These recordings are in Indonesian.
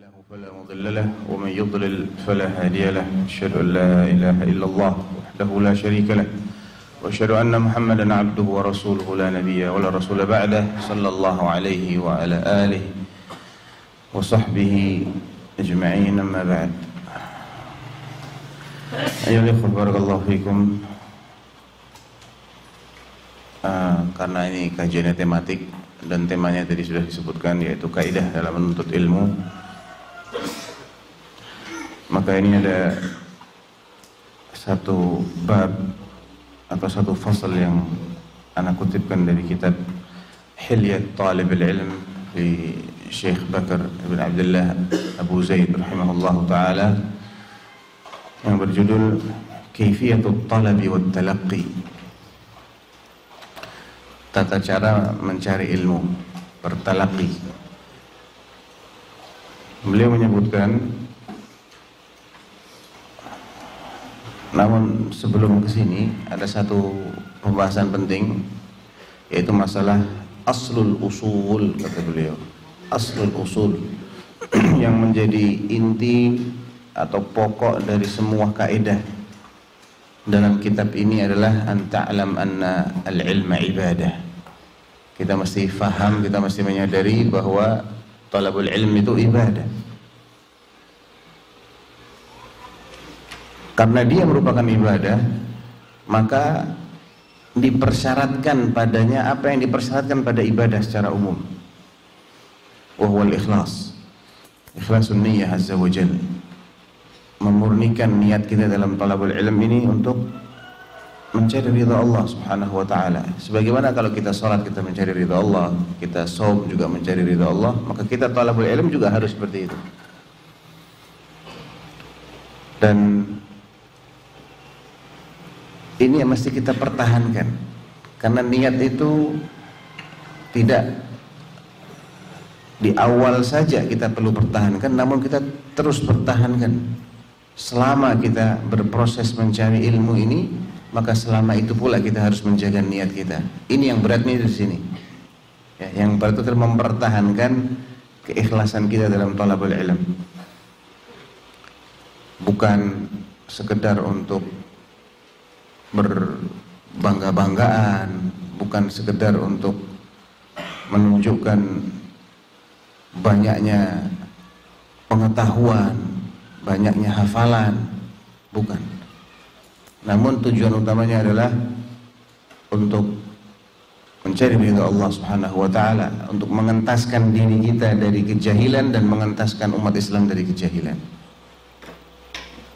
له فلا مضل له ومن يضلل فلا هادي له. أشهد أن لا إله إلا الله وحده لا شريك له وأشهد أن محمدا عبده ورسوله لا نبي ولا رسول بعده صلى الله عليه وعلى آله وصحبه أجمعين. أما بعد. أيها الإخوة barakallahu fikum. Karena ini kajiannya tematik dan temanya tadi sudah disebutkan, yaitu kaidah dalam menuntut ilmu, maka ini ada satu bab atau satu fasal yang anak kutipkan dari kitab Hilyat Talib al-Ilm di Syekh Bakar ibn Abdullah Abu Zaid rahimahullahu ta'ala, yang berjudul Kaifiyatul Talabi wat Talaqqi, tata cara mencari ilmu, bertalaqi. Beliau menyebutkan, namun sebelum ke sini ada satu pembahasan penting, yaitu masalah aslul usul, kata beliau. Aslul usul yang menjadi inti atau pokok dari semua kaidah dalam kitab ini adalah an ta'lam anna al-ilma ibadah. Kita mesti faham, kita mesti menyadari bahwa talabul ilm itu ibadah. Karena dia merupakan ibadah, maka dipersyaratkan padanya apa yang dipersyaratkan pada ibadah secara umum. Wa huwal ikhlas. Ikhlasun niyyah azza wa jalla. Memurnikan niat kita dalam talabul ilm ini untuk mencari ridha Allah subhanahu wa ta'ala. Sebagaimana kalau kita salat kita mencari ridha Allah, kita shaum juga mencari ridha Allah, maka kita talabul ilm juga harus seperti itu. Dan ini yang mesti kita pertahankan, karena niat itu tidak di awal saja kita perlu pertahankan, namun kita terus pertahankan selama kita berproses mencari ilmu ini. Maka selama itu pula kita harus menjaga niat kita. Ini yang berat nih di sini. Ya, yang berat itu mempertahankan keikhlasan kita dalam talabul ilm. Bukan sekedar untuk berbangga-banggaan, bukan sekedar untuk menunjukkan banyaknya pengetahuan, banyaknya hafalan, bukan. Namun tujuan utamanya adalah untuk mencari ridha Allah subhanahu wa ta'ala, untuk mengentaskan diri kita dari kejahilan dan mengentaskan umat Islam dari kejahilan.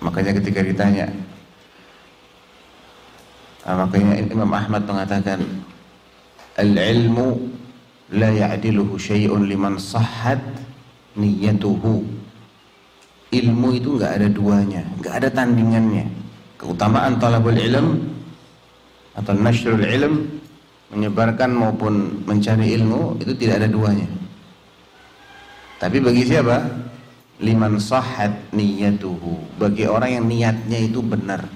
Makanya ketika ditanya, makanya Imam Ahmad mengatakan, al-ilmu la ya'diluhu syai'un liman sahhat niyyatuhu. Ilmu itu enggak ada duanya, enggak ada tandingannya. Keutamaan talabul ilm atau nashrul ilm, menyebarkan maupun mencari ilmu, itu tidak ada duanya. Tapi bagi siapa? Liman sahhat niyyatuhu, bagi orang yang niatnya itu benar,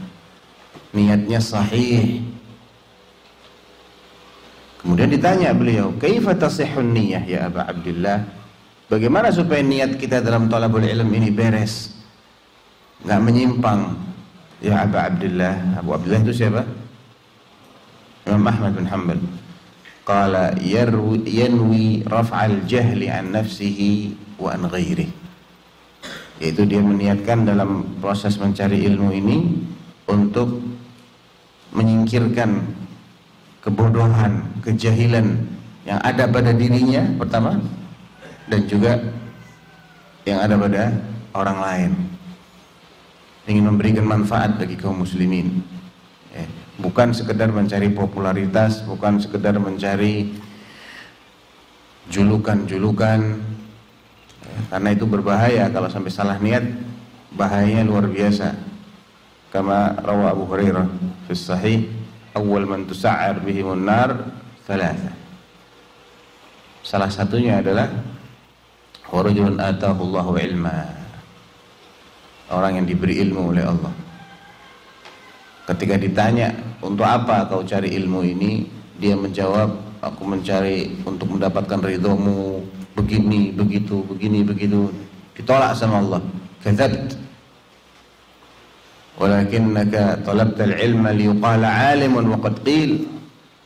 niatnya sahih. Kemudian ditanya beliau, kaifa tasihhun niyyah ya Aba Abdillah? Bagaimana supaya niat kita dalam talabul ilm ini beres, enggak menyimpang? Ya Abu Abdullah. Abu Abdullah itu siapa? Imam Ahmad bin Hanbal. Qala yanwi raf'al jahli an nafsihi wa an ghairihi. Yaitu dia meniatkan dalam proses mencari ilmu ini untuk menyingkirkan kebodohan, kejahilan yang ada pada dirinya pertama, dan juga yang ada pada orang lain. Ingin memberikan manfaat bagi kaum muslimin, bukan sekedar mencari popularitas, bukan sekedar mencari julukan-julukan, karena itu berbahaya. Kalau sampai salah niat, bahayanya luar biasa. Kama rawa Abu Hurairah fi sahih, awwal man tusa'ar bihimun nar thalatha. Salah satunya adalah warajulun atahu Allahu ilma, orang yang diberi ilmu oleh Allah. Ketika ditanya, untuk apa kau cari ilmu ini? Dia menjawab, aku mencari untuk mendapatkan ridhomu, begini, begitu, begini, begitu. ditolak sama Allah. Kadzabt. Walakinnaka talabta al-ilma liyuqala 'alimun wa qad qil,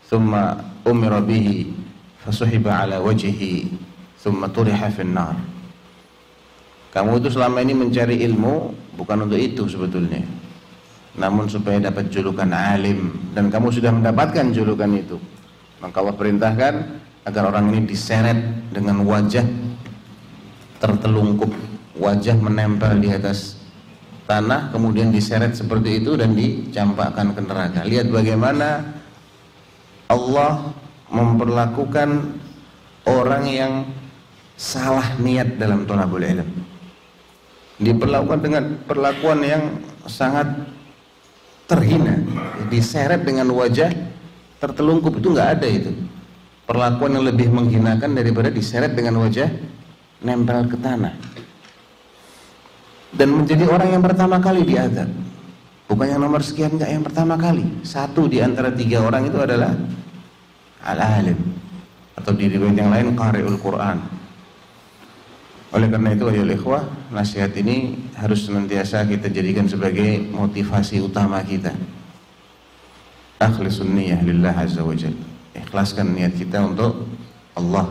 thumma umira bihi fasuhiba 'ala wajhihi, thumma turiha fin nar. Kamu itu selama ini mencari ilmu bukan untuk itu sebetulnya, namun supaya dapat julukan alim, dan kamu sudah mendapatkan julukan itu. Maka Allah perintahkan agar orang ini diseret dengan wajah tertelungkup, wajah menempel di atas tanah, kemudian diseret seperti itu dan dicampakkan ke neraka. Lihat bagaimana Allah memperlakukan orang yang salah niat dalam thalabul ilm. Diperlakukan dengan perlakuan yang sangat terhina, diseret dengan wajah tertelungkup. Itu nggak ada itu perlakuan yang lebih menghinakan daripada diseret dengan wajah nempel ke tanah dan menjadi orang yang pertama kali diazab. Bukan yang nomor sekian, enggak, yang pertama kali. Satu di antara 3 orang itu adalah al-alim, atau di riwayat yang lain qari'ul Quran. Oleh karena itu ayolah ikhwah, nasihat ini harus senantiasa kita jadikan sebagai motivasi utama kita. Akhlisun niyyah lillah azza wa jalla. Ikhlaskan niat kita untuk Allah,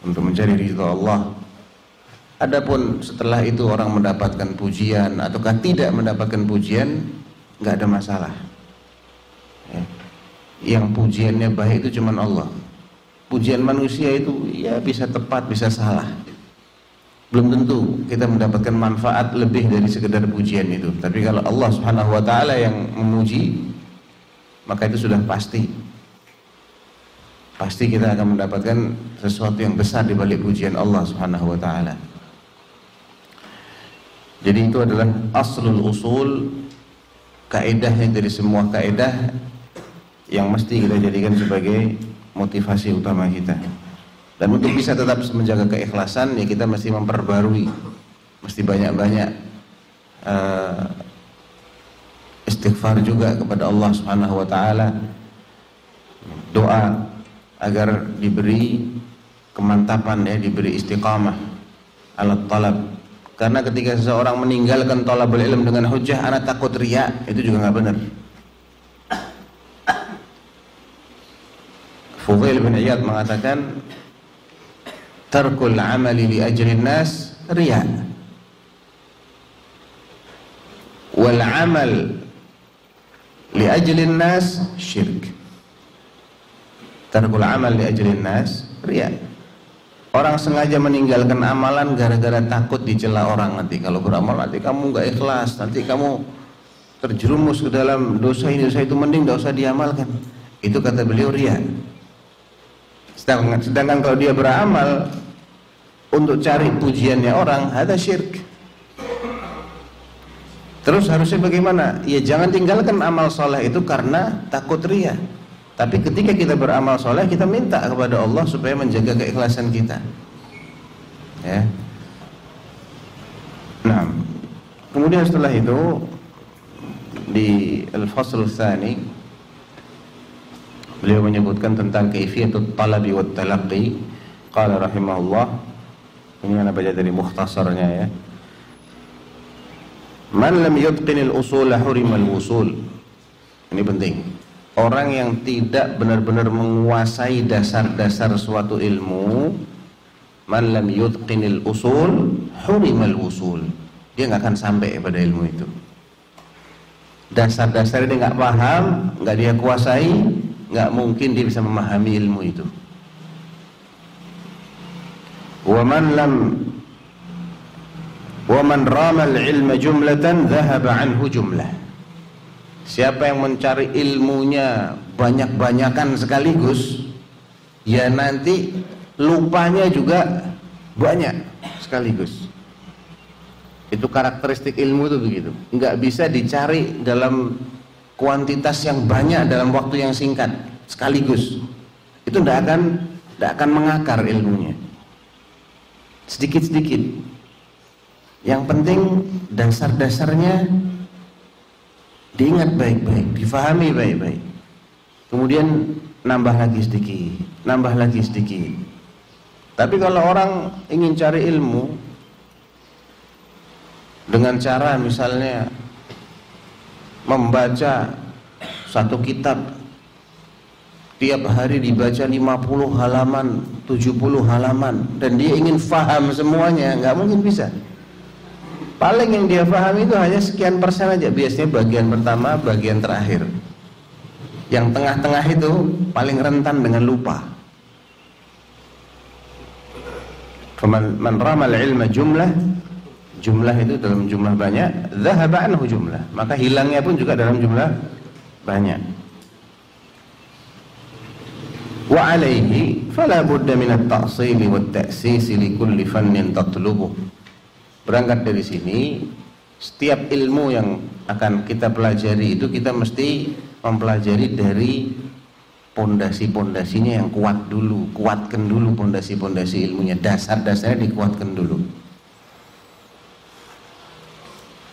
untuk mencari ridha Allah. Adapun setelah itu orang mendapatkan pujian ataukah tidak mendapatkan pujian, nggak ada masalah. Ya. Yang pujiannya baik itu cuma Allah. Pujian manusia itu ya bisa tepat, bisa salah. Belum tentu kita mendapatkan manfaat lebih dari sekedar pujian itu. Tapi kalau Allah Subhanahu wa taala yang memuji, maka itu sudah pasti. Pasti kita akan mendapatkan sesuatu yang besar di balik pujian Allah Subhanahu wa taala. Jadi itu adalah aslul usul, kaedahnya dari semua kaedah yang mesti kita jadikan sebagai motivasi utama kita. Dan untuk bisa tetap menjaga keikhlasan, ya kita mesti memperbarui, mesti banyak-banyak istighfar juga kepada Allah Subhanahu wa taala. Doa agar diberi kemantapan, ya, diberi istiqamah alat talab. Karena ketika seseorang meninggalkan talabul ilm dengan hujah ana takut riya, itu juga nggak benar. Fudail bin Iyad mengatakan tarkul amali li ajrin nas riya, wal amal li ajlin nas syirk. Tarkul amal li ajlin nas riya. Orang sengaja meninggalkan amalan gara-gara takut dicela orang, nanti kalau beramal nanti kamu nggak ikhlas, nanti kamu terjerumus ke dalam dosa ini, dosa itu, mending nggak usah diamalkan. Itu kata beliau riya. Sedangkan kalau dia beramal untuk cari pujiannya orang, ada syirik. Terus harusnya bagaimana? Ya jangan tinggalkan amal soleh itu karena takut riya. Tapi ketika kita beramal soleh, kita minta kepada Allah supaya menjaga keikhlasan kita. Ya. Nah, kemudian setelah itu di al-fasl tsani beliau menyebutkan tentang kaifiyatut talabi wat talaqqi. Qala rahimahullah, ini ana baca dari mukhtasarnya, ya. Man lam yutqinil usul hurimal wusul. Ini penting. Orang yang tidak benar-benar menguasai dasar-dasar suatu ilmu, man lam yutqinil usul hurimal wusul. Dia nggak akan sampai pada ilmu itu. Dasar-dasar dia nggak paham, nggak dia kuasai, nggak mungkin dia bisa memahami ilmu itu. Wa man ramal ilma jumlatan dhahaba anhu jumlah. Siapa yang mencari ilmunya banyak-banyakan sekaligus, ya nanti lupanya juga banyak sekaligus. Itu karakteristik ilmu itu begitu. Nggak bisa dicari dalam kuantitas yang banyak dalam waktu yang singkat sekaligus. Itu nggak akan mengakar ilmunya. Sedikit-sedikit. Yang penting dasar-dasarnya diingat baik-baik, difahami baik-baik. Kemudian nambah lagi sedikit. Tapi kalau orang ingin cari ilmu dengan cara misalnya membaca satu kitab tiap hari dibaca 50 halaman, 70 halaman, dan dia ingin faham semuanya, nggak mungkin bisa. Paling yang dia faham itu hanya sekian persen aja, biasanya bagian pertama, bagian terakhir. Yang tengah-tengah itu paling rentan dengan lupa. Man ramal ilma jumlah itu dalam jumlah banyak, dhahaba anhu jumlah, maka hilangnya pun juga dalam jumlah banyak. Wa alaihi fala budda min at-ta'sil wa at-ta'sis li kulli fannin tatlubuh. Berangkat dari sini, setiap ilmu yang akan kita pelajari itu kita mesti mempelajari dari pondasi-pondasinya yang kuat dulu, kuatkan dulu pondasi-pondasi ilmunya, dasar-dasarnya dikuatkan dulu.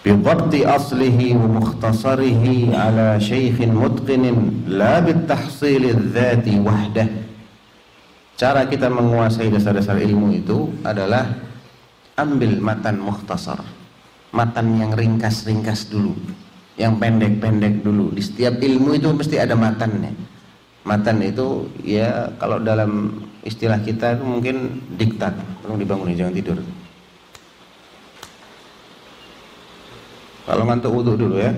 Bidhabti aslihi wa mukhtasarihi ala syaikhin mutqinin la bitahsil adz-dzati wahdah. Cara kita menguasai dasar-dasar ilmu itu adalah ambil matan mukhtasar, matan yang ringkas-ringkas dulu, yang pendek-pendek dulu. Di setiap ilmu itu mesti ada matannya. Matan itu ya kalau dalam istilah kita itu mungkin diktat. Tolong dibangunin, jangan tidur. Kalau ngantuk wudhu dulu ya.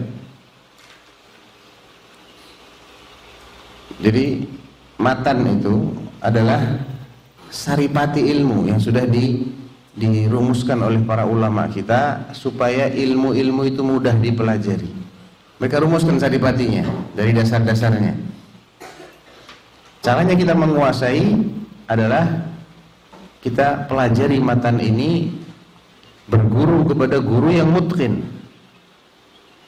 Jadi matan itu adalah saripati ilmu yang sudah dirumuskan oleh para ulama kita supaya ilmu-ilmu itu mudah dipelajari. Mereka rumuskan saripatinya dari dasar-dasarnya. Caranya kita menguasai adalah kita pelajari matan ini berguru kepada guru yang mutqin.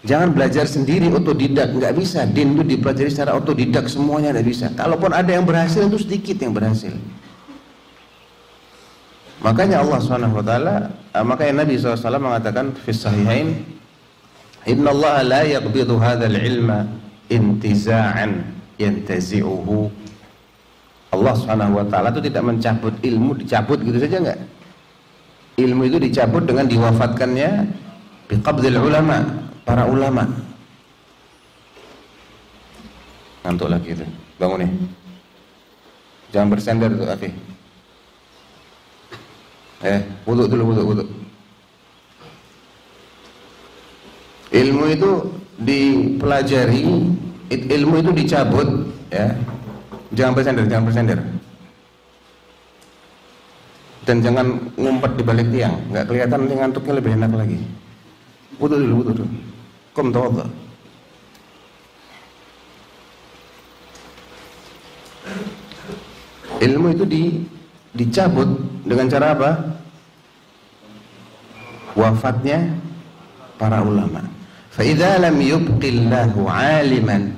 Jangan belajar sendiri otodidak, nggak bisa. Din itu dipelajari secara otodidak semuanya nggak bisa. Kalaupun ada yang berhasil itu sedikit yang berhasil. Makanya Allah SWT, makanya Nabi SAW mengatakan fi sahihain, Inna Allah la yaqbidu hadzal ilma intiza'an yantazi'uhu. Allah SWT itu tidak mencabut ilmu, dicabut gitu saja enggak. Ilmu itu dicabut dengan diwafatkannya biqabdil ulama, para ulama. Ngantuk lagi itu, bangun nih. Jangan bersender tuh Afi. Wudhu dulu, wudhu. Ilmu itu dipelajari, ilmu itu dicabut, ya. Jangan bersender. Dan jangan ngumpet di balik tiang, nggak kelihatan, nanti ngantuknya lebih enak lagi. Wudhu dulu. Kum tawadhu. Ilmu itu dicabut dengan cara apa? Wafatnya para ulama. Fa idza lam yubqillahu 'aliman,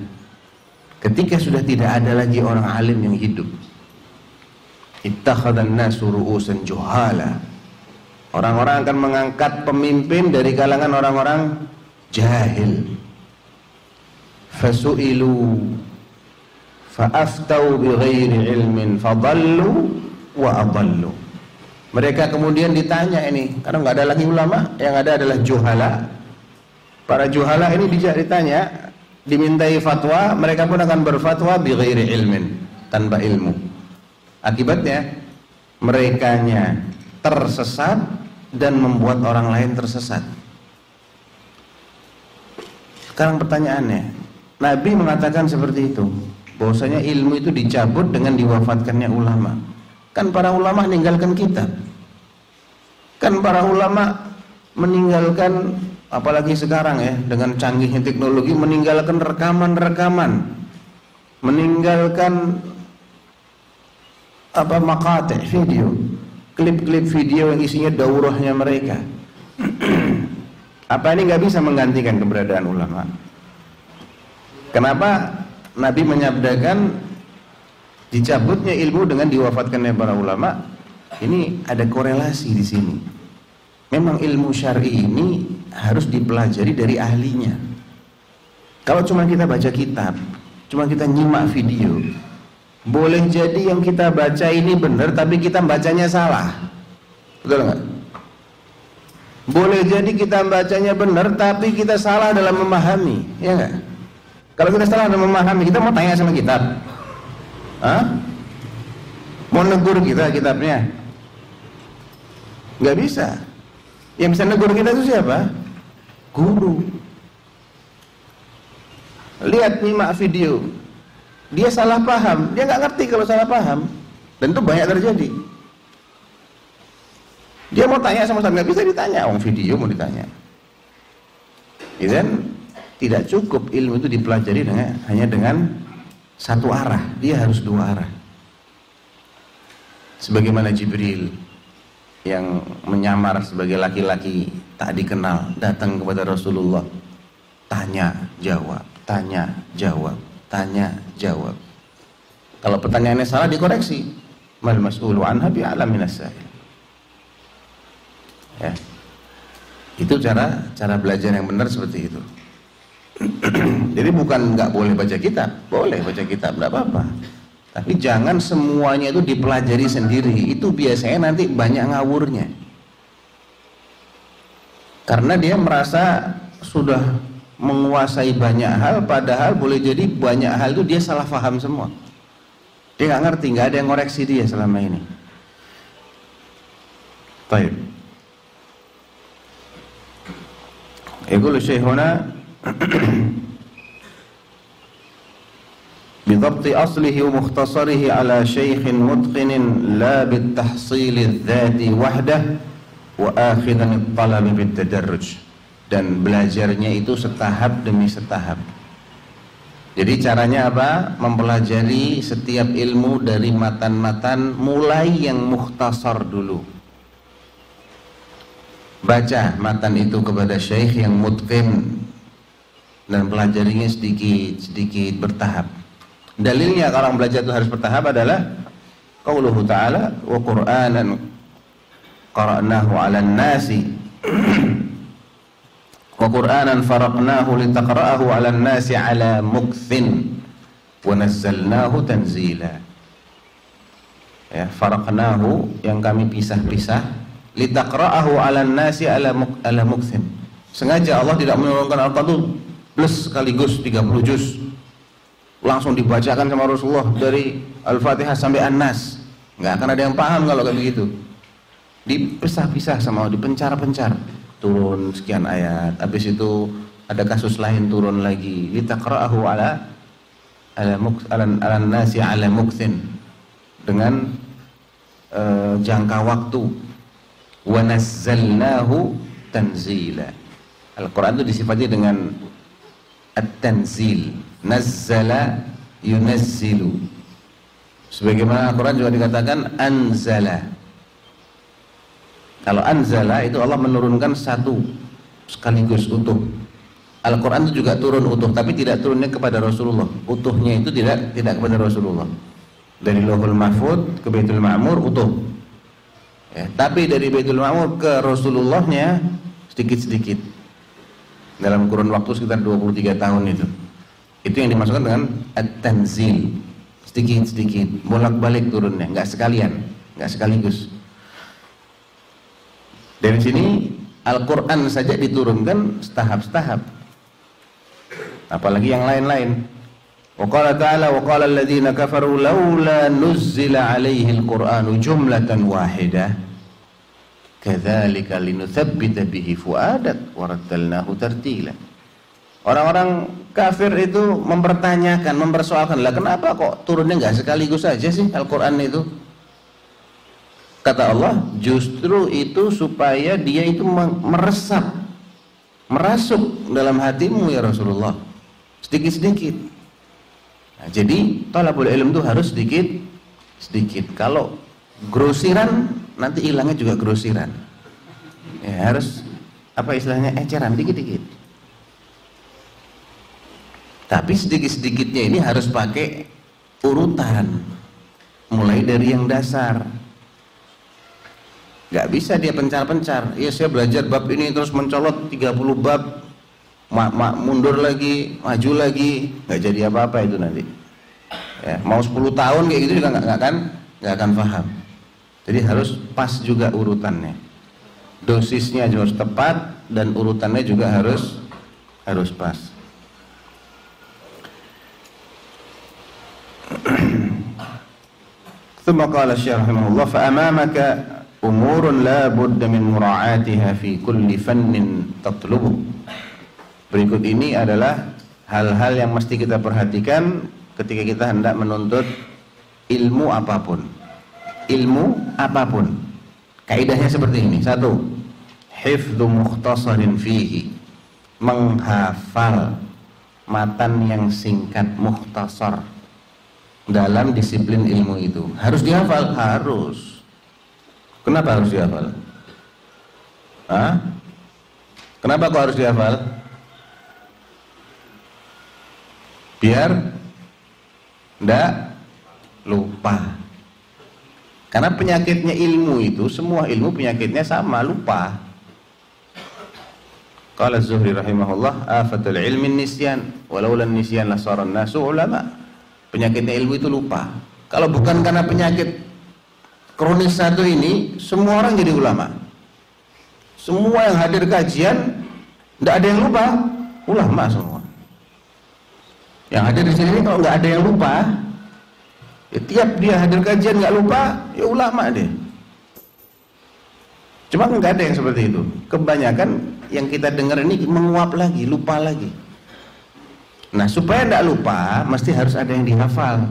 ketika sudah tidak ada lagi orang alim yang hidup, ittakhadhan nasu ru'usan juhala, orang-orang akan mengangkat pemimpin dari kalangan orang-orang jahil. Fasu'ilu fa'aftau bighairi ilmin fadallu wa adallu. Mereka kemudian ditanya ini, karena nggak ada lagi ulama, yang ada adalah juhala. Para juhala ini ditanya, dimintai fatwa, mereka pun akan berfatwa bighairi ilmin, tanpa ilmu. Akibatnya merekanya tersesat dan membuat orang lain tersesat. Sekarang pertanyaannya, Nabi mengatakan seperti itu, bahwasanya ilmu itu dicabut dengan diwafatkannya ulama. Kan para ulama meninggalkan kitab. Kan para ulama meninggalkan, apalagi sekarang ya, dengan canggihnya teknologi, meninggalkan rekaman-rekaman, meninggalkan maqati' video, klip-klip video yang isinya daurahnya mereka. Apa ini nggak bisa menggantikan keberadaan ulama? Kenapa Nabi menyabdakan dicabutnya ilmu dengan diwafatkannya para ulama? Ini ada korelasi di sini. Memang ilmu syar'i ini harus dipelajari dari ahlinya. Kalau cuma kita baca kitab, cuma kita nyimak video, boleh jadi yang kita baca ini benar, tapi kita bacanya salah. Betul nggak? Boleh jadi kita bacanya benar, tapi kita salah dalam memahami, ya nggak? Kalau kita salah dalam memahami, kita mau tanya sama kitab, mau negur kita kitabnya, nggak bisa. Yang bisa negur kita itu siapa? Guru. Lihat, nyimak video, dia salah paham, dia nggak ngerti kalau salah paham, dan itu banyak terjadi. Dia mau tanya sama Ustaz, nggak bisa ditanya, video mau ditanya. Dan tidak cukup ilmu itu dipelajari hanya dengan satu arah, dia harus dua arah. Sebagaimana Jibril yang menyamar sebagai laki-laki tak dikenal datang kepada Rasulullah, tanya jawab, tanya jawab, tanya jawab. Kalau pertanyaannya salah dikoreksi. Mal mas'ulu anha bi'alam minas sa'il. Ya. Itu cara belajar yang benar seperti itu. Jadi bukan nggak boleh baca kitab, boleh baca kitab, nggak apa-apa. Tapi jangan semuanya itu dipelajari sendiri. Itu biasanya nanti banyak ngawurnya. Karena dia merasa sudah menguasai banyak hal, padahal boleh jadi banyak hal itu dia salah paham semua. Dia nggak ngerti, nggak ada yang ngoreksi dia selama ini. Baik. يقول الشيخ هنا بضبط أصله ومختصره على شيخ متقن لا بالتحصيل الذاتي وحده وآخذا الطلب بالتدرج, dan belajarnya itu setahap demi setahap. Jadi caranya apa? Mempelajari setiap ilmu dari matan-matan, mulai yang mukhtasar dulu. Baca matan itu kepada syekh yang mutqin dan pelajarinya sedikit-sedikit bertahap. Dalilnya kalau belajar itu harus bertahap adalah qauluhu ta'ala wa qur'anan qara'nahu 'alan nasi wa qur'anan faraqnahu litaqra'ahu 'alan nasi 'ala mukthin wa nazzalnahu tanzila. Ya, faraqnahu yang kami pisah-pisah, litaqra'ahu 'alan nasi 'ala mukthin. Sengaja Allah tidak menurunkan Al-Qur'an itu plus sekaligus 30 juz langsung dibacakan sama Rasulullah dari Al-Fatihah sampai An-Nas. Enggak akan ada yang paham kalau kayak begitu. Dipisah-pisah sama Allah, dipencar-pencar. Turun sekian ayat, habis itu ada kasus lain turun lagi. Litaqra'ahu 'alan nasi 'ala mukthin, dengan jangka waktu. Wa nazzalnahu tanzila. Al-Quran itu disifati dengan at-tanzil. Nazzala yunazzilu. Sebagaimana Al-Quran juga dikatakan anzala. Kalau anzala itu Allah menurunkan satu sekaligus utuh. Al-Quran itu juga turun utuh, tapi tidak turunnya kepada Rasulullah. Utuhnya itu tidak kepada Rasulullah. Dari Lauhul Mahfuz ke Baitul Ma'mur utuh. Ya, tapi dari Baitul Ma'mur ke Rasulullahnya sedikit-sedikit dalam kurun waktu sekitar 23 tahun itu. Itu yang dimasukkan dengan at-tanzil, sedikit-sedikit, bolak-balik turunnya, nggak sekalian, nggak sekaligus. Dari sini Al-Quran saja diturunkan setahap-setahap, apalagi yang lain-lain. Wa qala ta'ala wa qala alladhina kafaru laula nuzzila 'alaihi al-Qur'anu jumlatan wahidah kadzalika linutsabbita bihi fuadak wa rattalnahu tartila. Orang-orang kafir itu mempertanyakan, mempersoalkan, lah kenapa kok turunnya enggak sekaligus saja sih Al-Qur'an itu? Kata Allah, justru itu supaya dia itu meresap, merasuk dalam hatimu ya Rasulullah, sedikit-sedikit. Nah, jadi thalabul ilm itu harus sedikit-sedikit. Kalau grosiran nanti hilangnya juga grosiran. Ya, harus apa istilahnya, eceran dikit-dikit. Tapi sedikit-sedikitnya ini harus pakai urutan, mulai dari yang dasar. Gak bisa dia pencar-pencar. Ya saya belajar bab ini terus mencolot 30 bab, mundur lagi, maju lagi, nggak jadi apa-apa itu nanti. Ya, mau 10 tahun kayak gitu juga nggak akan paham. Jadi harus pas juga urutannya. dosisnya harus tepat dan urutannya juga harus pas. ثم قال الشيخ رحمه الله فأمامك أمور لا بد من مراعاتها في كل فن تطلبه. Berikut ini adalah hal-hal yang mesti kita perhatikan ketika kita hendak menuntut ilmu apapun. Ilmu apapun. Kaidahnya seperti ini. 1. Hifdzu mukhtasarin fihi. Menghafal matan yang singkat mukhtasar dalam disiplin ilmu itu. Harus dihafal? Harus. Kenapa harus dihafal? Kenapa kok harus dihafal? Biar ndak lupa. Karena penyakitnya ilmu itu, semua ilmu penyakitnya sama, lupa. Qala Az-Zuhri rahimahullah, afatul ilmi nisyan, walau lan nisyan la sara an-nasu ulama. Penyakitnya ilmu itu lupa. Kalau bukan karena penyakit kronis satu ini, semua orang jadi ulama. Semua yang hadir kajian, tidak ada yang lupa, ulama semua. Yang hadir di sini kalau nggak ada yang lupa, ya tiap dia hadir kajian nggak lupa, ya ulama dia. Cuma nggak ada yang seperti itu. Kebanyakan yang kita dengar ini menguap lagi, lupa lagi. Nah, supaya tidak lupa, mesti harus ada yang dihafal.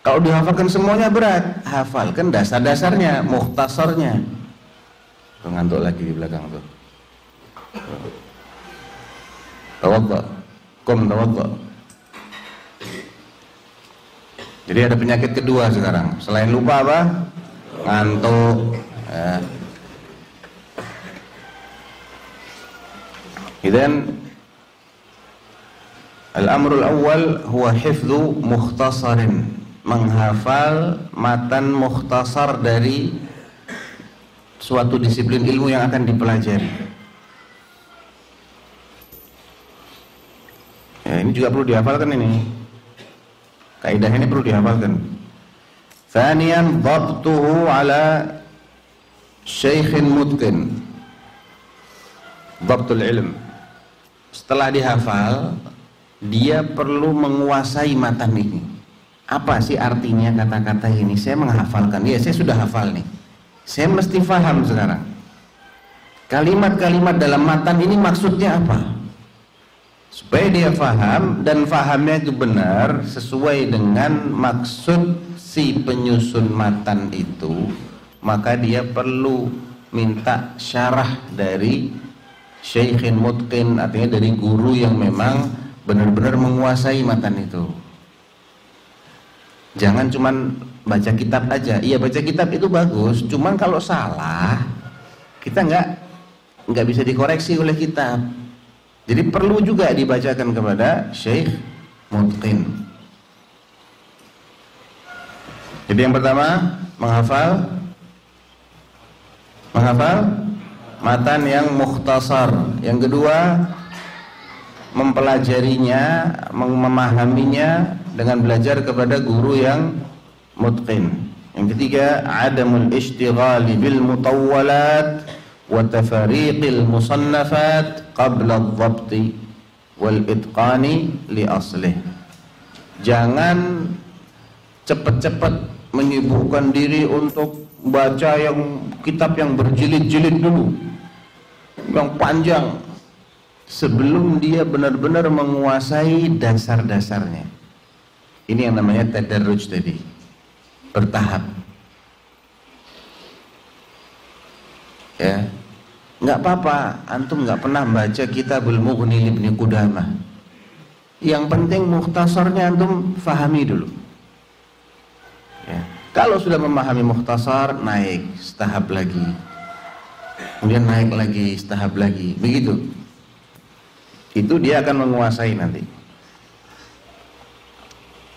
Kalau dihafalkan semuanya berat, hafalkan dasar-dasarnya, mukhtasarnya. Tuh, ngantuk lagi di belakang tuh. Tawadda, tawadda. Jadi ada penyakit kedua sekarang. Selain lupa apa? Ngantuk. Ya. Idzan al-amrul awwal huwa hifdzu mukhtasarin, menghafal matan mukhtasar dari suatu disiplin ilmu yang akan dipelajari. Ya, ini juga perlu dihafalkan ini. Kaidah ini perlu dihafalkan. Tsaniyan dhabtuhu ala syaikhin mutqin. Dhabtul ilm. Setelah dihafal, dia perlu menguasai matan ini. Apa sih artinya kata-kata ini? Saya menghafalkan. Ya, saya sudah hafal nih. Saya mesti faham sekarang. Kalimat-kalimat dalam matan ini maksudnya apa? Supaya dia faham, dan fahamnya itu benar sesuai dengan maksud si penyusun matan itu, maka dia perlu minta syarah dari syaikhin mutqin, artinya dari guru yang memang benar-benar menguasai matan itu. Jangan cuman baca kitab aja. Iya, baca kitab itu bagus, cuman kalau salah kita nggak bisa dikoreksi oleh kitab. Jadi perlu juga dibacakan kepada syekh mutqin. Jadi yang pertama, menghafal matan yang mukhtasar. Yang kedua, mempelajarinya, memahaminya dengan belajar kepada guru yang mutqin. Yang ketiga, adamul ishtighali bil mutawwalat wa tafariqil musannafat qabla adh-dhabti wal itqani li aslih. Jangan cepat-cepat menyibukkan diri untuk baca yang kitab yang berjilid-jilid dulu, yang panjang, sebelum dia benar-benar menguasai dasar-dasarnya. Ini yang namanya tadarruj tadi, bertahap. Ya, nggak apa-apa antum nggak pernah baca Kitabul Mughni Ibnu Qudamah. Yang penting mukhtasarnya antum fahami dulu. Ya. Kalau sudah memahami mukhtasar, naik setahap lagi, kemudian naik lagi setahap lagi, begitu. Itu dia akan menguasai nanti.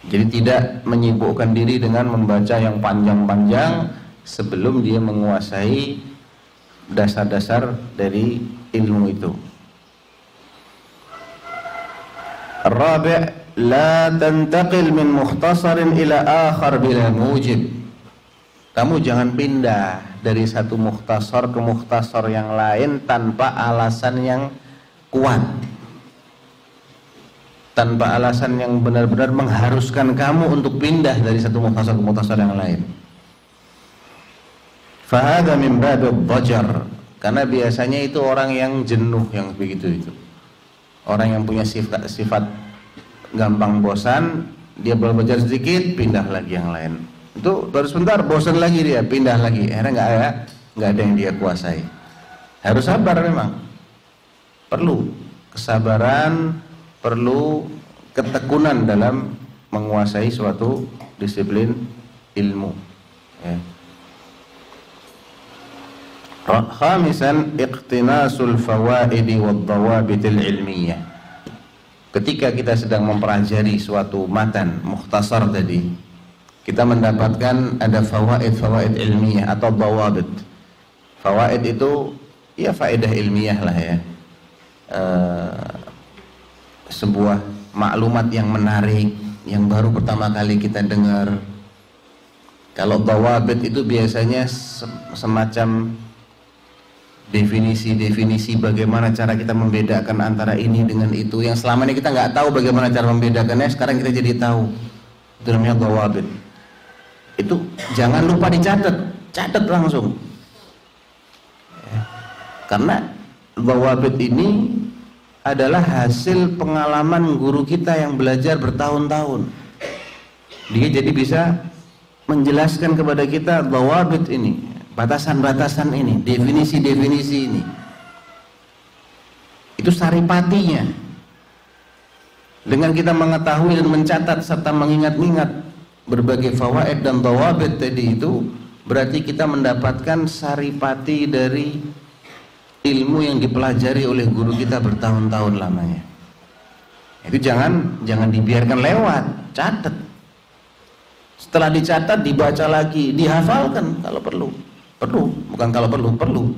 Jadi tidak menyibukkan diri dengan membaca yang panjang-panjang sebelum dia menguasai dasar-dasar dari ilmu itu. Rabi', la tantaqil min mukhtasarin ila akhar bila mujib. Kamu jangan pindah dari satu mukhtasar ke mukhtasar yang lain tanpa alasan yang kuat, tanpa alasan yang benar-benar mengharuskan kamu untuk pindah dari satu mukhtasar ke mukhtasar yang lain. Fahada min babil dhajar, karena biasanya itu orang yang jenuh yang begitu itu. Orang yang punya sifat gampang bosan, dia belajar sedikit, pindah lagi yang lain. Itu baru sebentar bosan lagi dia, pindah lagi. Akhirnya nggak ada yang dia kuasai. Harus sabar memang. Perlu kesabaran, perlu ketekunan dalam menguasai suatu disiplin ilmu. Ya. Khamisan, iqtinasul fawaidi wad dawabitil ilmiyah. Ketika kita sedang mempelajari suatu matan mukhtasar tadi, kita mendapatkan ada fawaid ilmiah atau dawabit. Fawaid itu ya faedah ilmiah lah ya, sebuah maklumat yang menarik yang baru pertama kali kita dengar. Kalau dawabit itu biasanya semacam definisi-definisi bagaimana cara kita membedakan antara ini dengan itu yang selama ini kita nggak tahu bagaimana cara membedakannya, sekarang kita jadi tahu. Itu namanya dawabit. Itu jangan lupa dicatat, catat langsung ya. Karena dawabit ini adalah hasil pengalaman guru kita yang belajar bertahun-tahun. Dia jadi bisa menjelaskan kepada kita dawabit ini, batasan-batasan ini, definisi-definisi ini. Itu saripatinya. Dengan kita mengetahui dan mencatat serta mengingat-ingat berbagai fawaid dan dawabit tadi itu, berarti kita mendapatkan saripati dari ilmu yang dipelajari oleh guru kita bertahun-tahun lamanya. Itu jangan dibiarkan lewat, catat. Setelah dicatat, dibaca lagi, dihafalkan kalau perlu. Bukan kalau perlu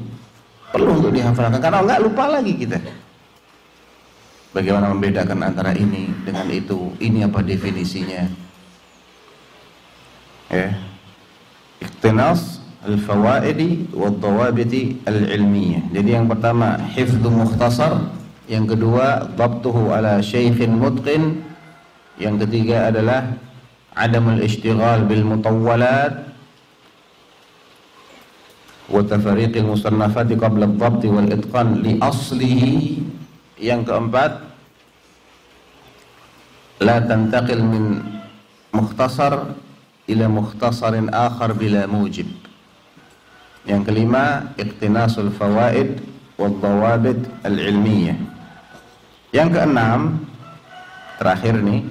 untuk dihafalkan, karena enggak lupa lagi kita. Bagaimana membedakan antara ini dengan itu, ini apa definisinya ya. Iqtinas al-fawaidi wad-dawabiti al-ilmiyah. Jadi yang pertama hifdzu mukhtasar, yang kedua dhabtuhu ala syaikhin mutqin, yang ketiga adalah adamul ishtighal bil mutawwalat wa tafariqil musannafati qabla ad-dhabt wal itqan li aslihi. Yang keempat, la tantaqil min mukhtasar ila mukhtasarin akhar bila mujib. Yang kelima, iqtinasul fawaid wad dawabit al-ilmiyah. Yang keenam, terakhir nih,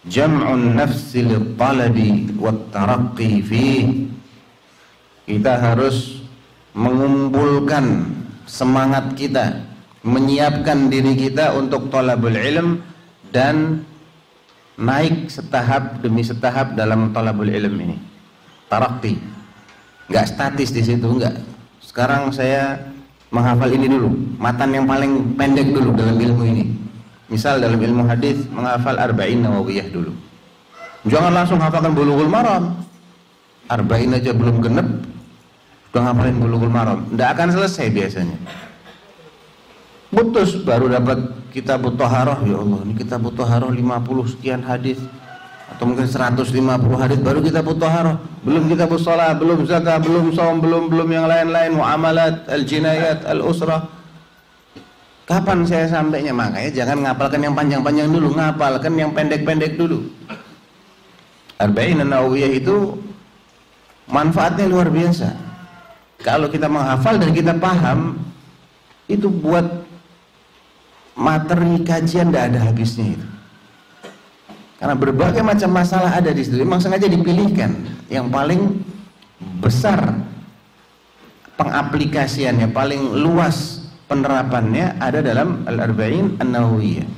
jam'un nafsi lit-talabi wat taraqqi fih. Kita harus mengumpulkan semangat kita, menyiapkan diri kita untuk thalabul ilm dan naik setahap demi setahap dalam thalabul ilm ini. Tarakki, nggak statis di situ, nggak. Sekarang saya menghafal ini dulu, matan yang paling pendek dulu dalam ilmu ini. Misal dalam ilmu hadis menghafal Arba'in Nawawiyah dulu. Jangan langsung hafalkan Bulughul Maram. Arba'in aja belum genep, udah ngapalin Bulughul Maram, nggak akan selesai biasanya. Putus baru dapat Kitabut Thaharah, ya Allah, ini Kitabut Thaharah 50 sekian hadis atau mungkin 150 hadis baru Kitabut Thaharah. Belum Kitabus Shalah, belum zakah, belum shaum, belum yang lain-lain, muamalat, al-jinayat, al-usrah. Kapan saya sampainya? Makanya jangan ngapalkan yang panjang-panjang dulu, ngapalkan yang pendek-pendek dulu. Arba'in An-Nawawiyah itu manfaatnya luar biasa. Kalau kita menghafal dan kita paham, itu buat materi kajian tidak ada habisnya itu. Karena berbagai macam masalah ada di situ. Memang sengaja dipilihkan yang paling besar pengaplikasiannya, paling luas penerapannya ada dalam Al-Arba'in An-Nawawiyah.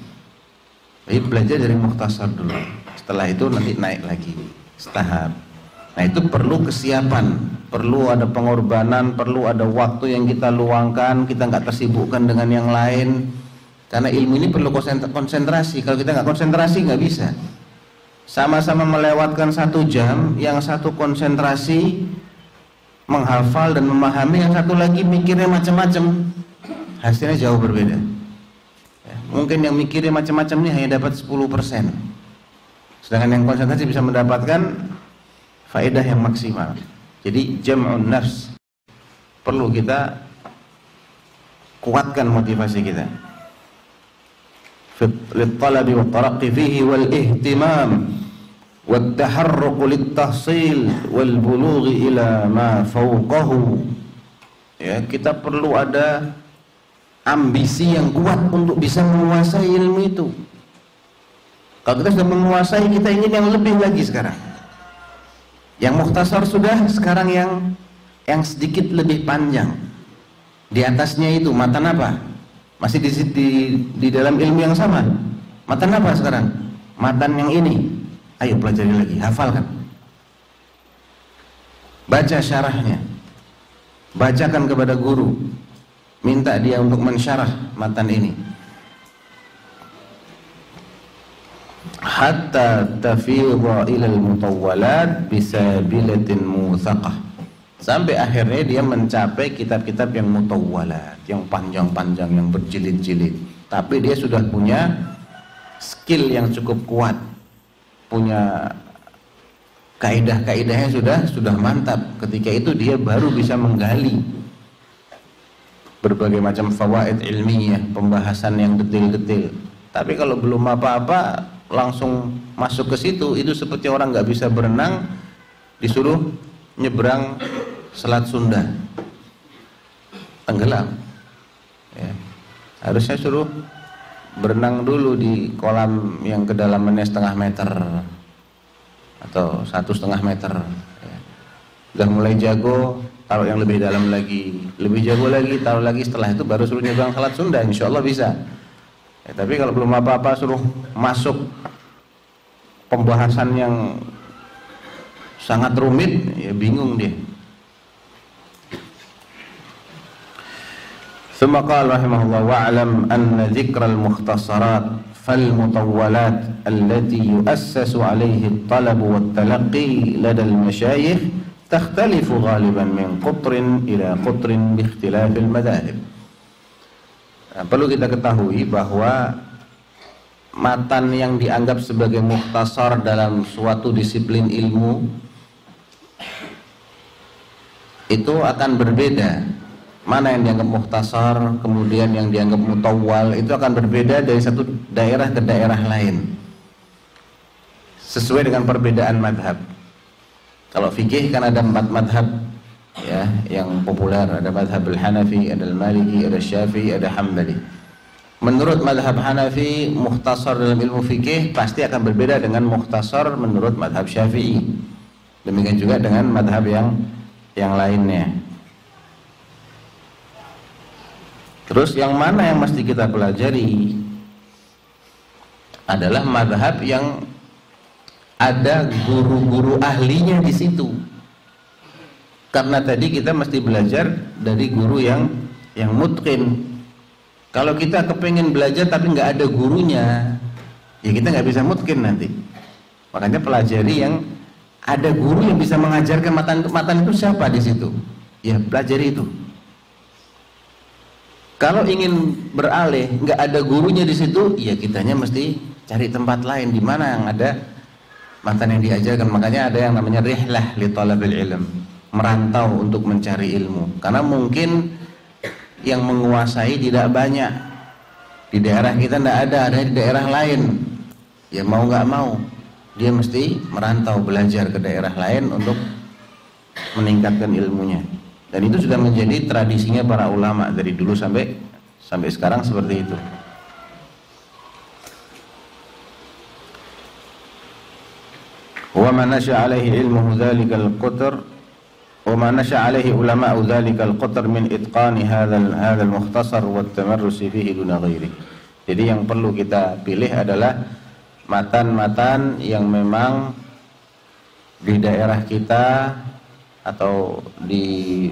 Jadi belajar dari mukhtasar dulu. Setelah itu nanti naik lagi setahap. Nah itu perlu kesiapan, perlu ada pengorbanan, perlu ada waktu yang kita luangkan, kita nggak tersibukkan dengan yang lain. Karena ilmu ini perlu konsentrasi. Kalau kita nggak konsentrasi nggak bisa. Sama-sama melewatkan 1 jam, yang satu konsentrasi, menghafal dan memahami, yang satu lagi mikirnya macam-macam, hasilnya jauh berbeda. Ya, mungkin yang mikirnya macam-macam ini hanya dapat 10%, sedangkan yang konsentrasi bisa mendapatkan faedah yang maksimal. Jadi jam'un nafs perlu kita kuatkan motivasi kita. Lit-talabi wat-taraqqi fihi wal-ihtimam wat-taharruq lit-tahsil wal-bulughi ila ma fawqahu. Ya, kita perlu ada ambisi yang kuat untuk bisa menguasai ilmu itu. Kalau kita sudah menguasai, kita ingin yang lebih lagi sekarang. Yang mukhtasar sudah, sekarang yang sedikit lebih panjang. Di atasnya itu matan apa? Masih di dalam ilmu yang sama. Matan apa sekarang? Matan yang ini. Ayo pelajari lagi, hafalkan. Baca syarahnya. Bacakan kepada guru. Minta dia untuk mensyarah matan ini. Hatta tafidha ilal mutawwalat bisabilatin muthaqah. Sampai akhirnya dia mencapai kitab-kitab yang mutawwalat, yang panjang-panjang, yang berjilid-jilid. Tapi dia sudah punya skill yang cukup kuat, punya kaidah-kaidahnya sudah mantap. Ketika itu dia baru bisa menggali berbagai macam fawaid ilmiah, pembahasan yang detail-detail. Tapi kalau belum apa-apa langsung masuk ke situ, itu seperti orang nggak bisa berenang disuruh nyebrang Selat Sunda, tenggelam. Ya. Harusnya suruh berenang dulu di kolam yang kedalamannya 0,5 meter atau 1,5 meter. Ya. Udah mulai jago, taruh yang lebih dalam lagi, lebih jago lagi, taruh lagi. Setelah itu baru suruh nyebrang Selat Sunda, insya Allah bisa. Ya, tapi kalau belum apa-apa suruh masuk pembahasan yang sangat rumit, ya bingung dia. ثم قال رحمه الله واعلم أن ذكر المختصرات فالمطولات التي يؤسس عليه الطلب والتلقي لدى المشايخ تختلف غالبا من قطر إلى قطر باختلاف المذاهب. Perlu kita ketahui bahwa matan yang dianggap sebagai mukhtasar dalam suatu disiplin ilmu itu akan berbeda. Mana yang dianggap mukhtasar, kemudian yang dianggap mutawwal, itu akan berbeda dari satu daerah ke daerah lain, sesuai dengan perbedaan madhab. Kalau fikih kan ada 4 madhab ya, yang populer. Ada madhab al-Hanafi, ada al-Maliki, ada Syafi'i, ada Hambali. Menurut madhab Hanafi, mukhtasar dalam ilmu fikih pasti akan berbeda dengan mukhtasar menurut madhab Syafi'i. Demikian juga dengan madhab yang lainnya. Terus yang mana yang mesti kita pelajari adalah madhab yang ada guru-guru ahlinya di situ. Karena tadi kita mesti belajar dari guru yang mutqin. Kalau kita kepengen belajar tapi nggak ada gurunya, ya kita nggak bisa mutqin nanti. Makanya pelajari yang ada guru yang bisa mengajarkan matan itu siapa di situ. Ya pelajari itu. Kalau ingin beralih, nggak ada gurunya di situ, ya kitanya mesti cari tempat lain di mana yang ada matan yang diajarkan. Makanya ada yang namanya rihlah li talabil ilm, merantau untuk mencari ilmu. Karena mungkin yang menguasai tidak banyak di daerah kita, nggak ada di daerah lain. Ya mau nggak mau, dia mesti merantau belajar ke daerah lain untuk meningkatkan ilmunya. Dan itu sudah menjadi tradisinya para ulama dari dulu sampai sekarang seperti itu. Wa man nasha 'alaihi ilmuhu dzalikal qatr wa man nasha 'alaihi ulama'u dzalikal qatr min itqani hadzal mukhtasar wa at-tamarrus fihi duna ghairi. Jadi yang perlu kita pilih adalah matan-matan yang memang di daerah kita atau di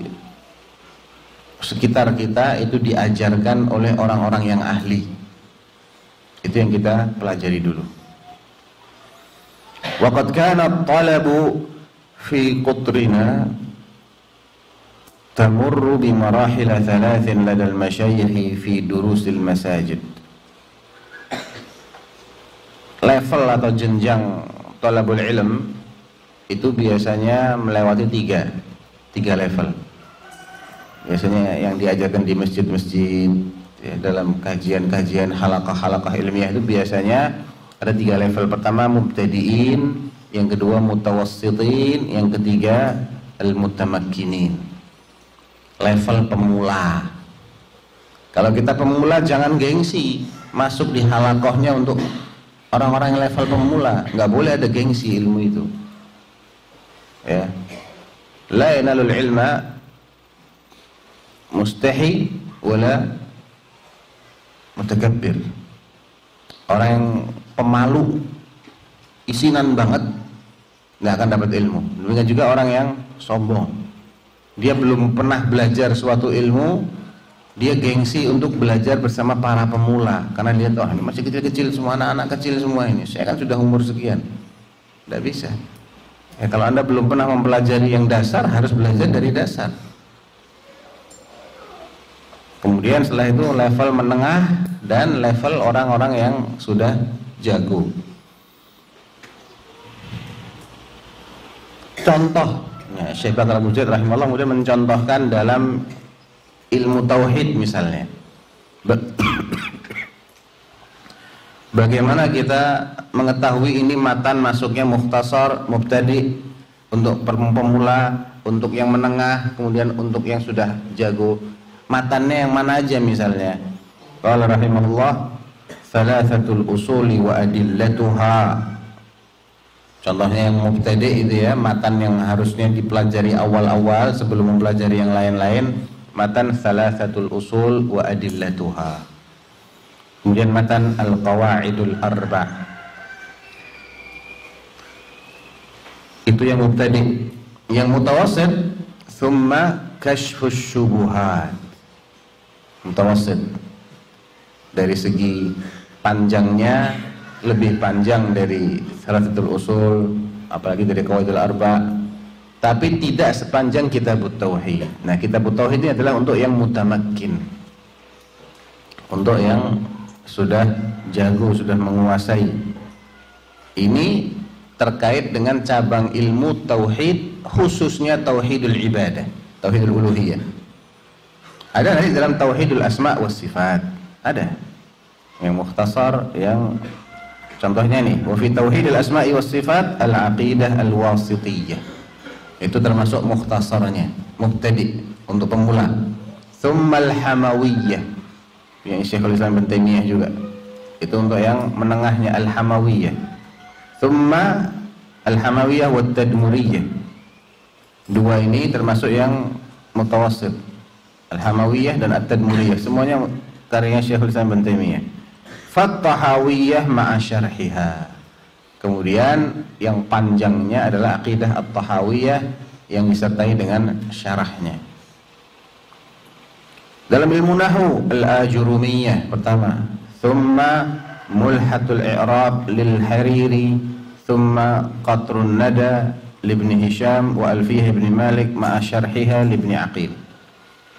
sekitar kita itu diajarkan oleh orang-orang yang ahli. Itu yang kita pelajari dulu. Wa qad kana at-talabu fi qutrina tamurru bi marahil thalathin ladal masyayikh fi durusil masajid. Level atau jenjang thalabul ilm itu biasanya melewati tiga level. Biasanya yang diajarkan di masjid-masjid, ya, dalam kajian-kajian halaqah-halaqah ilmiah itu biasanya ada 3 level. Pertama mubtadiin, yang kedua mutawassitin, yang ketiga al-mutamakkinin. Level pemula. Kalau kita pemula jangan gengsi masuk di halaqahnya untuk orang-orang yang level pemula, nggak boleh ada gengsi ilmu itu. Ya, la yanalul ilma mustahi wala mutakabbir. Orang yang pemalu, isinan banget, nggak akan dapat ilmu. Demikian juga orang yang sombong, dia belum pernah belajar suatu ilmu, dia gengsi untuk belajar bersama para pemula karena dia tahu ini masih kecil-kecil semua, anak-anak kecil semua ini, saya kan sudah umur sekian. Tidak bisa. Ya, kalau Anda belum pernah mempelajari yang dasar, harus belajar dari dasar. Kemudian setelah itu level menengah dan level orang-orang yang sudah jago. Contoh, ya, Syekh Bakar Abu Zaid rahimahullah kemudian mencontohkan dalam ilmu tauhid misalnya. Bagaimana kita mengetahui ini matan masuknya mukhtasar, mubtadi, untuk pemula, untuk yang menengah, kemudian untuk yang sudah jago. Matannya yang mana aja misalnya? Qala rahimahullah, thalathatul usuli wa adillatuha. Contohnya yang mubtadi itu ya, matan yang harusnya dipelajari awal-awal sebelum mempelajari yang lain-lain, matan thalathatul usul wa adillatuha. Kemudian matan al-qawaidul arba'. Itu yang mubtadi. Yang mutawassit, thumma kashfus syubuhat. Mutawassit dari segi panjangnya lebih panjang dari thalathatul usul, apalagi dari qawaidul arba', tapi tidak sepanjang kitabut tauhid. Nah, kitabut tauhid ini adalah untuk yang mutamakkin, untuk yang sudah jago, sudah menguasai. Ini terkait dengan cabang ilmu tauhid, khususnya tauhidul ibadah, tauhidul uluhiyah. Ada nanti dalam tauhidul asma was sifat, ada yang mukhtasar, yang contohnya nih, wa fi tauhidul asma'i was sifat al-aqidah al-wasitiyah. Itu termasuk mukhtasarnya, mubtadi, untuk pemula. Tsumma al-hamawiyah, yang Syekhul Islam Ibnu Taimiyah juga. Itu untuk yang menengahnya, al-hamawiyah. Tsumma al-hamawiyah wa tadmuriyah. Dua ini termasuk yang mutawassit. Al-hamawiyah dan at-tadmuriyah, semuanya karya Syekhul Islam Ibnu Taimiyah. Fat-tahawiyah ma'a syarhiha. Kemudian yang panjangnya adalah aqidah at-tahawiyah yang disertai dengan syarahnya. Dalam ilmu nahwu, al-ajurumiyah pertama, thumma mulhatul i'rab lil hariri, thumma qatrun nada libni Hisham wa alfiyah ibn Malik ma'a syarhiha libni Aqil.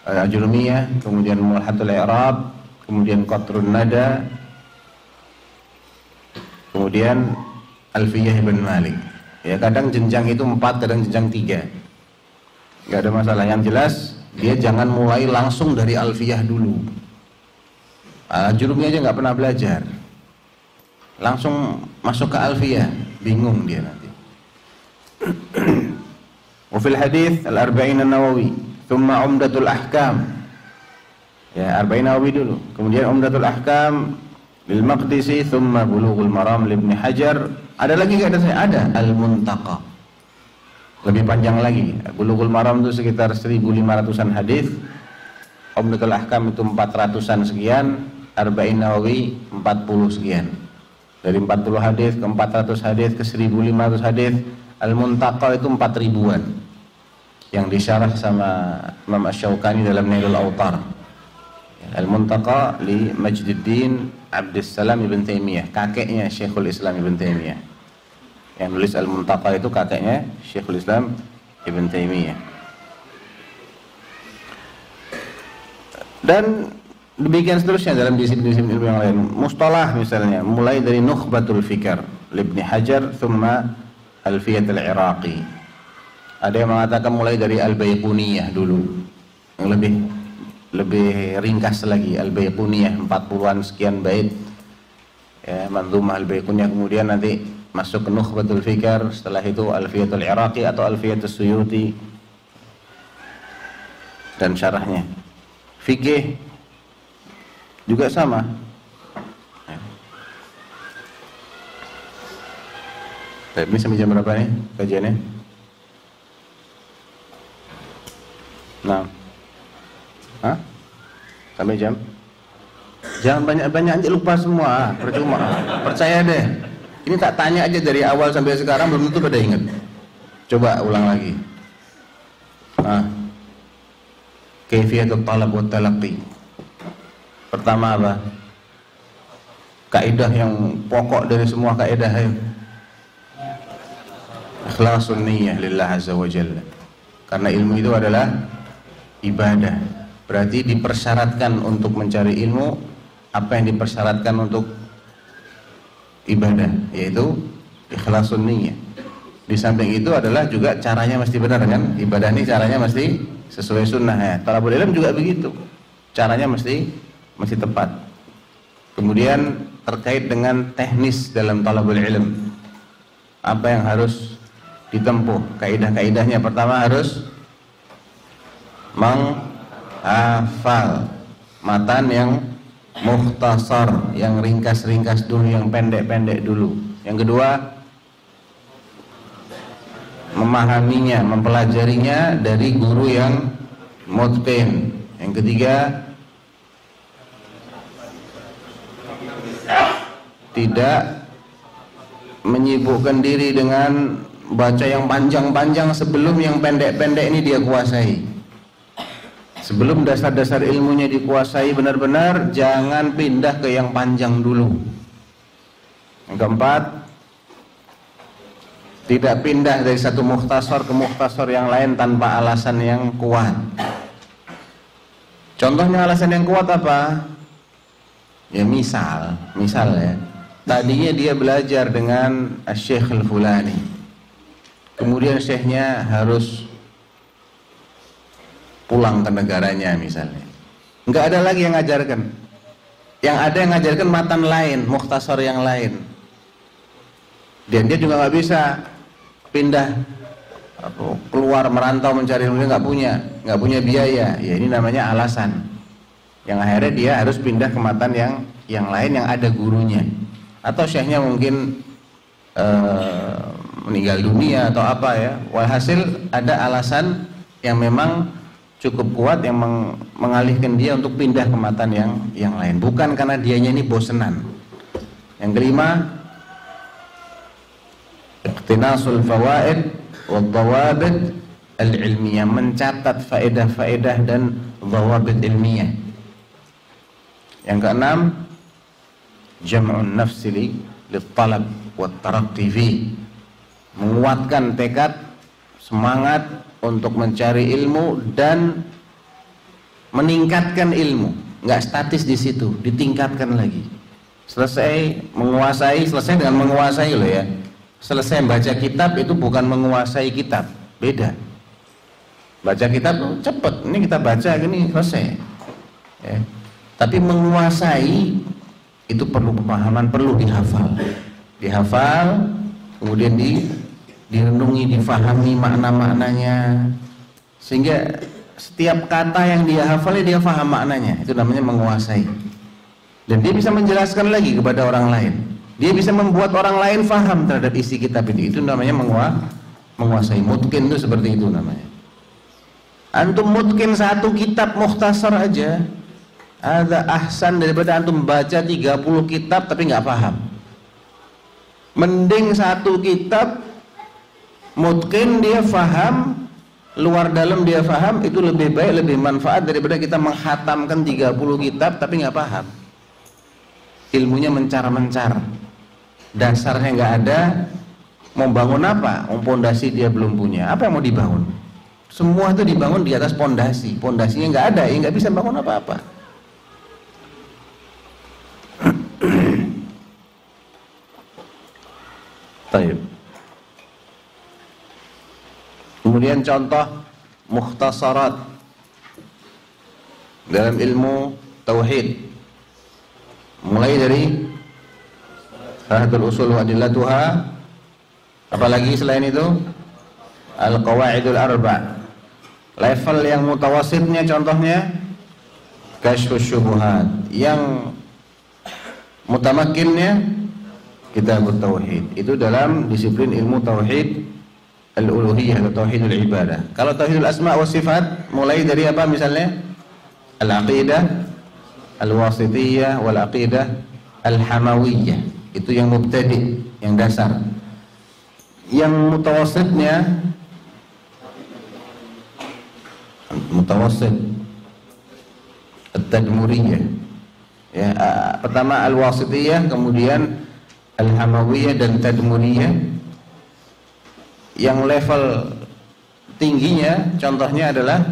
Al-ajurumiyah, kemudian mulhatul i'rab, kemudian qatrun nada, kemudian alfiyah ibn Malik. Ya, kadang jenjang itu 4, kadang jenjang 3. Enggak ada masalah. Yang jelas dia jangan mulai langsung dari alfiyah dulu. Jurumi aja nggak pernah belajar, langsung masuk ke alfiyah, bingung dia nanti. Wafil hadits al-arba'in an-nawawi, thumma umdatul ahkam. Ya, arba'in nawawi dulu, kemudian umdatul ahkam lil Maqdisi, thumma bulughul maram li Ibnu Hajar. Ada lagi nggak? Ada al-muntaqa, lebih panjang lagi. Bulughul maram itu sekitar 1500-an hadis, umdatul ahkam itu 400-an sekian, arba'in nawawi 40 sekian. Dari 40 hadis ke 400 hadis ke 1500 hadis. Al-muntaqa itu 4000-an, yang disyarah sama Imam Asy-Syaukani dalam Nailul Awtar. Al-muntaqa li Majduddin Abdussalam Ibn Taimiyah, kakeknya Syekhul Islam Ibn Taimiyah. Yang nulis Al-Muntaqa itu kakeknya Syekhul Islam Ibn Taimiyah. Dan demikian seterusnya dalam disiplin-disiplin ilmu yang lain. Mustalah misalnya, mulai dari Nukhbatul Fikr Ibnu Hajar, thumma Alfiyat al-Iraqi. Ada yang mengatakan mulai dari Al-Baiquniyah dulu, yang lebih ringkas lagi, Al-Baiquniyah 40-an sekian bait ya, Manzumah Al-Baiquniyah, kemudian nanti masuk ke Nukhbatul Fikr, setelah itu Alfiyatul Iraqi atau Alfiyatus Suyuti dan syarahnya. Fikih juga sama. Ini sampai jam berapa nih kajiannya? Nah, sampai jam? Jangan banyak-banyak, nanti lupa semua, percuma. Percaya deh. Ini tak tanya aja dari awal sampai sekarang belum tentu pada ingat. Coba ulang lagi. Kaifiyatul talab wa talaqqi. Pertama apa? Kaidah yang pokok dari semua kaidah, ayo. Ikhlasun niyyah lillah azza wa jalla. Karena ilmu itu adalah ibadah. Berarti dipersyaratkan untuk mencari ilmu apa yang dipersyaratkan untuk ibadah, yaitu ikhlasun niyyah. Di samping itu adalah juga caranya mesti benar kan? Ibadah ini caranya mesti sesuai sunnah ya. Talabul ilm juga begitu. Caranya mesti tepat. Kemudian terkait dengan teknis dalam talabul ilm, apa yang harus ditempuh, kaidah-kaidahnya. Pertama harus menghafal matan yang mukhtasar, yang ringkas-ringkas dulu, yang pendek-pendek dulu. Yang kedua, memahaminya, mempelajarinya dari guru yang mutqin. Yang ketiga, tidak menyibukkan diri dengan baca yang panjang-panjang sebelum yang pendek-pendek ini dia kuasai. Sebelum dasar-dasar ilmunya dikuasai benar-benar, jangan pindah ke yang panjang dulu. Yang keempat, tidak pindah dari satu mukhtasar ke mukhtasar yang lain tanpa alasan yang kuat. Contohnya alasan yang kuat apa? Ya misal ya, tadinya dia belajar dengan Syekh Al-Fulani, kemudian syekhnya harus pulang ke negaranya misalnya, nggak ada lagi yang ngajarkan. Yang ada yang ngajarkan matan lain, mukhtasar yang lain, dan dia juga nggak bisa pindah keluar merantau mencari ilmu, nggak punya biaya. Ya ini namanya alasan yang akhirnya dia harus pindah ke matan yang lain yang ada gurunya, atau syekhnya mungkin meninggal dunia atau apa ya. Walhasil ada alasan yang memang cukup kuat yang mengalihkan dia untuk pindah ke matan yang lain, bukan karena dianya ini bosenan. Yang kelima, iqtinasul fawaid wa dhawabit al-ilmiyah, mencatat faedah-faedah dan dhawabit ilmiah. Yang keenam, jam'un nafsi lit-talab wa taraqqi fi, menguatkan tekad, semangat untuk mencari ilmu dan meningkatkan ilmu, nggak statis di situ, ditingkatkan lagi. Selesai dengan menguasai loh ya. Selesai baca kitab itu bukan menguasai kitab, beda. Baca kitab tuh cepet, ini kita baca gini selesai. Ya. Tapi menguasai itu perlu pemahaman, perlu dihafal, kemudian direnungi, difahami makna-maknanya, sehingga setiap kata yang dia hafal dia faham maknanya. Itu namanya menguasai. Dan dia bisa menjelaskan lagi kepada orang lain. Dia bisa membuat orang lain faham terhadap isi kitab itu. Itu namanya menguasai. Mutqin itu seperti itu namanya. Antum mutqin satu kitab mukhtasar aja, ada ahsan daripada antum baca 30 kitab tapi nggak paham. Mending satu kitab mutqin dia faham, luar dalam dia faham, itu lebih baik, lebih manfaat daripada kita menghatamkan 30 kitab tapi nggak paham. Ilmunya mencar-mencar, dasarnya nggak ada, mau bangun apa? Pondasi dia belum punya, apa yang mau dibangun? Semua itu dibangun di atas pondasi. Pondasinya nggak ada, ya nggak bisa bangun apa-apa. Taib. Kemudian contoh mukhtasarat dalam ilmu tauhid, mulai dari Rahatul Usul wa Adillatuha, apalagi selain itu Al-Qawaidul Arba'. Level yang mutawasitnya contohnya Kasyfus Syubuhat, yang mutamakinnya Kitabut Tauhid. Itu dalam disiplin ilmu tauhid al-uluhiyah atau tauhidul ibadah. Kalau tauhidul asma wa sifat mulai dari apa misalnya? Al-aqidah al-wasitiyah wal aqidah al-hamawiyah. Itu yang mubtadi, yang dasar. Yang mutawasitnya mutawassit at-tadmuriyah. Ya, pertama al-wasitiyah, kemudian al-hamawiyah dan tadmuriyah. Yang level tingginya contohnya adalah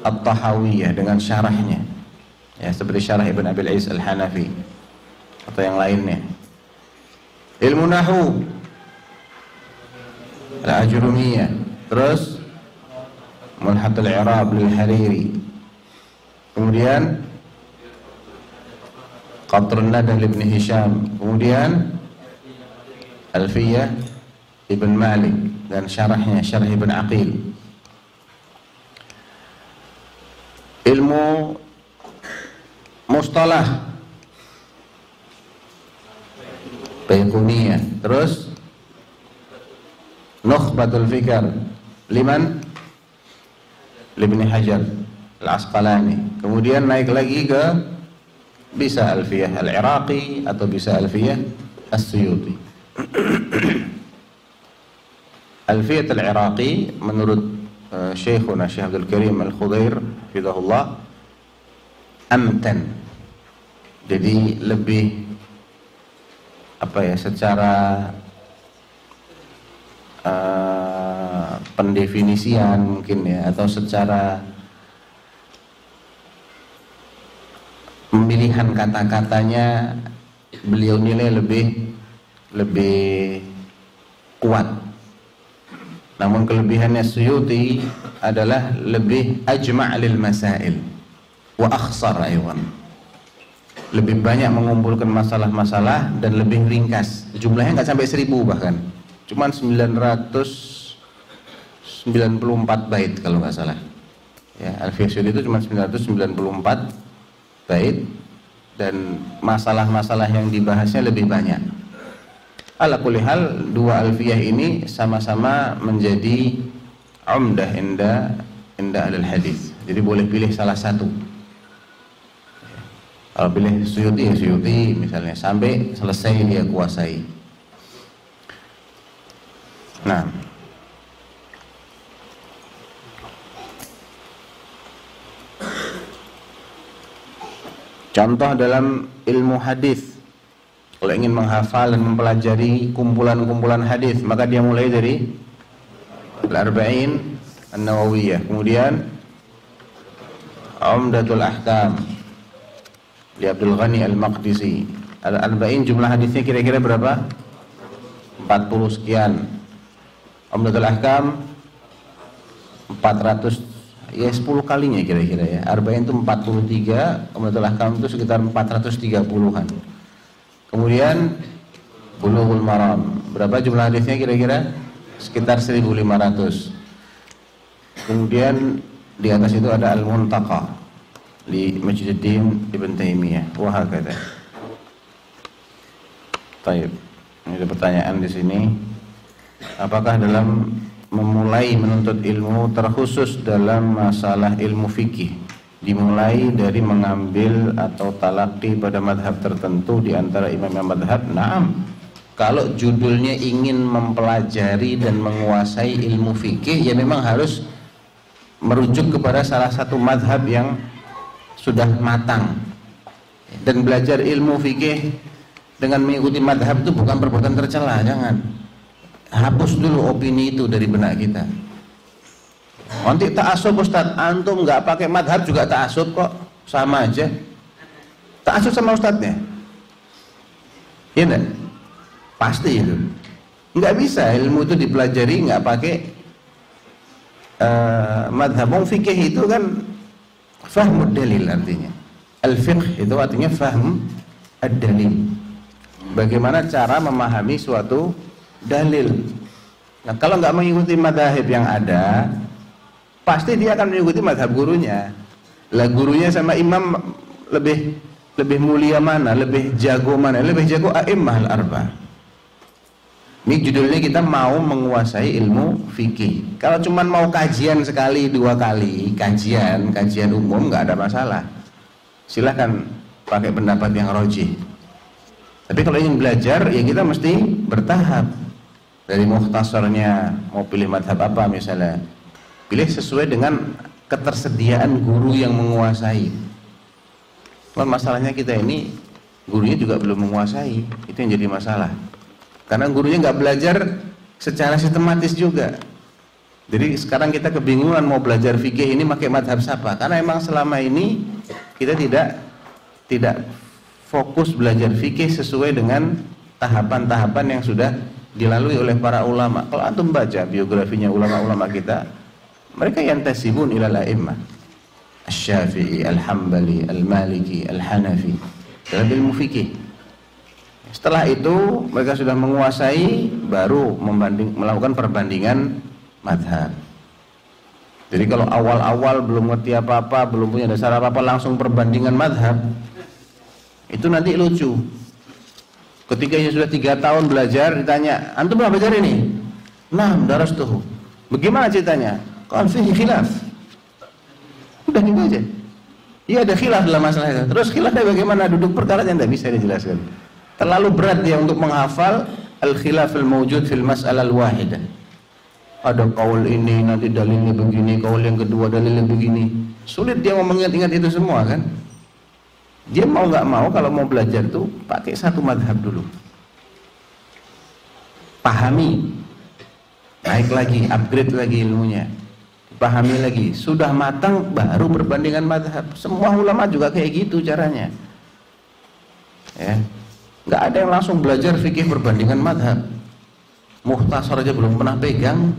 at-tahawiyah dengan syarahnya. Ya, seperti syarah Ibn Abil Is Al-Hanafi atau yang lainnya. Ilmu nahwu al-ajrumiyah, terus mulhatul i'rab lil Hariri, kemudian Qatrun Nadah Ibn Hisham, kemudian Alfiyah Ibn Malik dan syarahnya Syarah Ibn Aqil. Ilmu mustalah Baiquniyah, terus Nukhbatul Fikr liman Ibn Hajar Al-Asqalani, kemudian naik lagi ke bisa Alfiyah Al-Iraqi atau bisa Alfiyah As-Suyuti. Alfiyah Al-Iraqi menurut Syekhuna Syekh Abdul Karim Al-Khudair hafizahullah amtan, jadi lebih apa ya, secara pendefinisian mungkin ya, atau secara pemilihan kata-katanya beliau nilai lebih kuat. Namun kelebihannya Suyuti adalah lebih ajma' lil masail wa akhsar aywan, lebih banyak mengumpulkan masalah-masalah dan lebih ringkas. Jumlahnya nggak sampai 1000 bahkan, cuman 994 bait kalau nggak salah. Ya, Alfiyah Suyuti itu cuma 994 bait dan masalah-masalah yang dibahasnya lebih banyak. Ala kulli hal, dua alfiyah ini sama-sama menjadi umdah inda ahlul hadis. Jadi boleh pilih salah satu. Kalau pilih Suyuti ya Suyuti misalnya sampai selesai dia kuasai. Nah, contoh dalam ilmu hadis, kalau ingin menghafal dan mempelajari kumpulan-kumpulan hadis, maka dia mulai dari Al-Arba'in An-Nawawiyah, kemudian Umdatul Ahkam li Abdul Ghani Al-Maqdisi. Al-Arba'in jumlah hadisnya kira-kira berapa? 40 sekian. Umdatul Ahkam 400, ya 10 kalinya kira-kira ya. Arba'in itu 43, Umdatul Ahkam itu sekitar 430-an. Kemudian Bulughul Maram, berapa jumlah hadisnya kira-kira? Sekitar 1500. Kemudian di atas itu ada Al-Muntaqa li Majduddin Ibn Taimiyah, wa hakadha. Baik. Ini ada pertanyaan di sini. Apakah dalam memulai menuntut ilmu terkhusus dalam masalah ilmu fikih dimulai dari mengambil atau talaqi pada madhab tertentu di antara imam-imam madhab? Naam. Kalau judulnya ingin mempelajari dan menguasai ilmu fikih, ya memang harus merujuk kepada salah satu madhab yang sudah matang. Dan belajar ilmu fikih dengan mengikuti madhab itu bukan perbuatan tercela, jangan. Hapus dulu opini itu dari benak kita. Nanti ta'assub Ustaz, antum nggak pakai madhab juga ta'assub kok, sama aja. Ta'assub sama ustadznya, iya enggak? Pasti itu. Nggak bisa ilmu itu dipelajari nggak pakai madhab. Fikih itu kan fahmud dalil artinya. Al-fiqh itu artinya fahm ad-dalil. Bagaimana cara memahami suatu dalil. Nah, kalau nggak mengikuti madhab yang ada, pasti dia akan mengikuti madhab gurunya. Lah gurunya sama imam lebih mulia mana, lebih jago mana? Lebih jago a'immah al-arba. Ini judulnya kita mau menguasai ilmu fikih. Kalau cuma mau kajian sekali, 2 kali, kajian umum nggak ada masalah. Silahkan pakai pendapat yang rojih. Tapi kalau ingin belajar, ya kita mesti bertahap. Dari mukhtasarnya, mau pilih madhab apa misalnya, pilih sesuai dengan ketersediaan guru yang menguasai. Kalau masalahnya kita ini, gurunya juga belum menguasai, itu yang jadi masalah. Karena gurunya nggak belajar secara sistematis juga. Jadi sekarang kita kebingungan mau belajar fikih ini pakai madhab siapa? Karena emang selama ini kita tidak fokus belajar fikih sesuai dengan tahapan-tahapan yang sudah dilalui oleh para ulama. Kalau antum baca biografinya ulama-ulama kita, mereka yantasibun ila al-a'immah Asy-Syafi'i, Al-Hambali, Al-Maliki, Al-Hanafi dalam ilmu fikih. Setelah itu mereka sudah menguasai, baru melakukan perbandingan madhab. Jadi kalau awal-awal belum ngerti apa-apa, belum punya dasar apa-apa, langsung perbandingan madhab, itu nanti lucu. Ketika sudah 3 tahun belajar, ditanya, antum pernah belajar ini? Nah, darastuhu. Bagaimana ceritanya? Qal fihi khilaf. Udah gitu aja. Iya ada khilaf dalam masalah itu. Terus khilafnya bagaimana? Duduk perkara yang tidak bisa dijelaskan. Terlalu berat dia untuk menghafal al-khilaf al-mawjud fil mas'alah al-wahidah. Ada kaul ini, nanti dalilnya begini, kaul yang kedua dalilnya begini. Sulit dia mau mengingat-ingat itu semua kan? Dia mau nggak mau kalau mau belajar tuh pakai satu madhab dulu. Pahami, naik lagi, upgrade lagi ilmunya. Pahami lagi, sudah matang baru perbandingan madhab. Semua ulama juga kayak gitu caranya. Ya. Nggak ada yang langsung belajar fikih perbandingan madhab. Mukhtasar aja belum pernah pegang,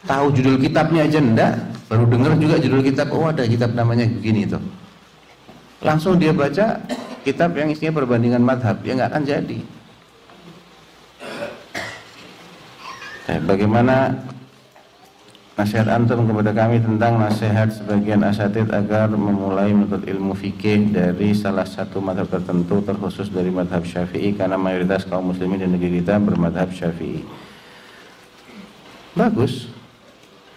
tahu judul kitabnya aja enggak, baru dengar juga judul kitab, oh ada kitab namanya begini tuh. Langsung dia baca kitab yang isinya perbandingan madhab, ya nggak akan jadi. Bagaimana nasihat antum kepada kami tentang nasihat sebagian asatidz agar memulai menuntut ilmu fikih dari salah satu madhab tertentu, terkhusus dari madhab Syafi'i, karena mayoritas kaum muslimin di negeri kita bermadhab Syafi'i. Bagus.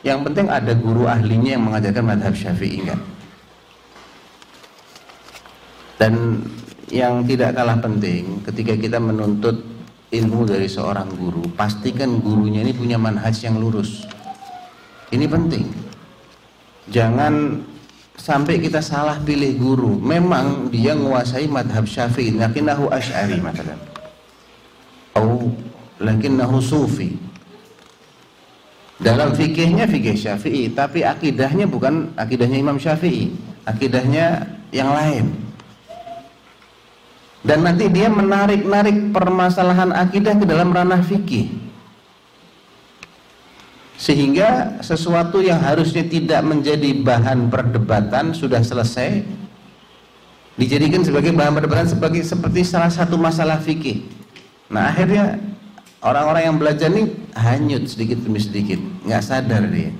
Yang penting ada guru ahlinya yang mengajarkan madhab Syafi'i kan. Dan yang tidak kalah penting ketika kita menuntut ilmu dari seorang guru, pastikan gurunya ini punya manhaj yang lurus. Ini penting. Jangan sampai kita salah pilih guru. Memang dia menguasai madhab Syafi'i, lakinnahu Asy'ari misalnya, atau lakinnahu Sufi. Dalam fikihnya fikih Syafi'i, tapi akidahnya bukan akidahnya Imam Syafi'i, akidahnya yang lain. Dan nanti dia menarik-narik permasalahan akidah ke dalam ranah fikih. Sehingga sesuatu yang harusnya tidak menjadi bahan perdebatan sudah selesai dijadikan sebagai bahan perdebatan seperti salah satu masalah fikih. Nah akhirnya orang-orang yang belajar ini hanyut sedikit demi sedikit, nggak sadar dia.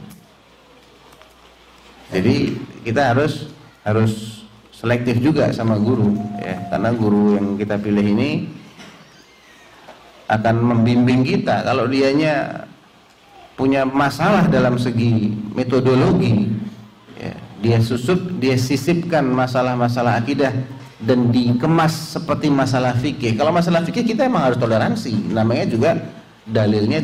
Jadi kita harus selektif juga sama guru ya, karena guru yang kita pilih ini akan membimbing kita. Kalau dianya punya masalah dalam segi metodologi ya, dia sisipkan masalah-masalah akidah dan dikemas seperti masalah fikih. Kalau masalah fikih kita emang harus toleransi, namanya juga dalilnya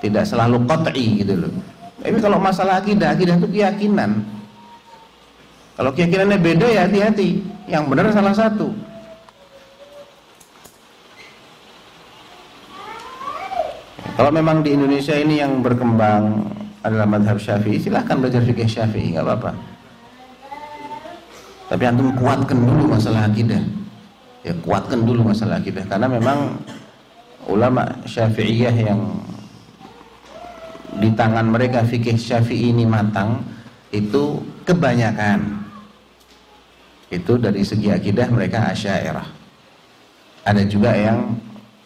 tidak selalu qat'i gitu loh. Tapi kalau masalah akidah itu keyakinan. Kalau keyakinannya beda ya hati-hati, yang benar salah satu. Kalau memang di Indonesia ini yang berkembang adalah madhab Syafi'i, silahkan belajar fikih Syafi'i, nggak apa-apa. Tapi antum kuatkan dulu masalah akidah. Ya, kuatkan dulu masalah akidah, karena memang ulama Syafi'iyah yang di tangan mereka fikih Syafi'i ini matang, itu kebanyakan itu dari segi akidah mereka Asy'ariyah. Ada juga yang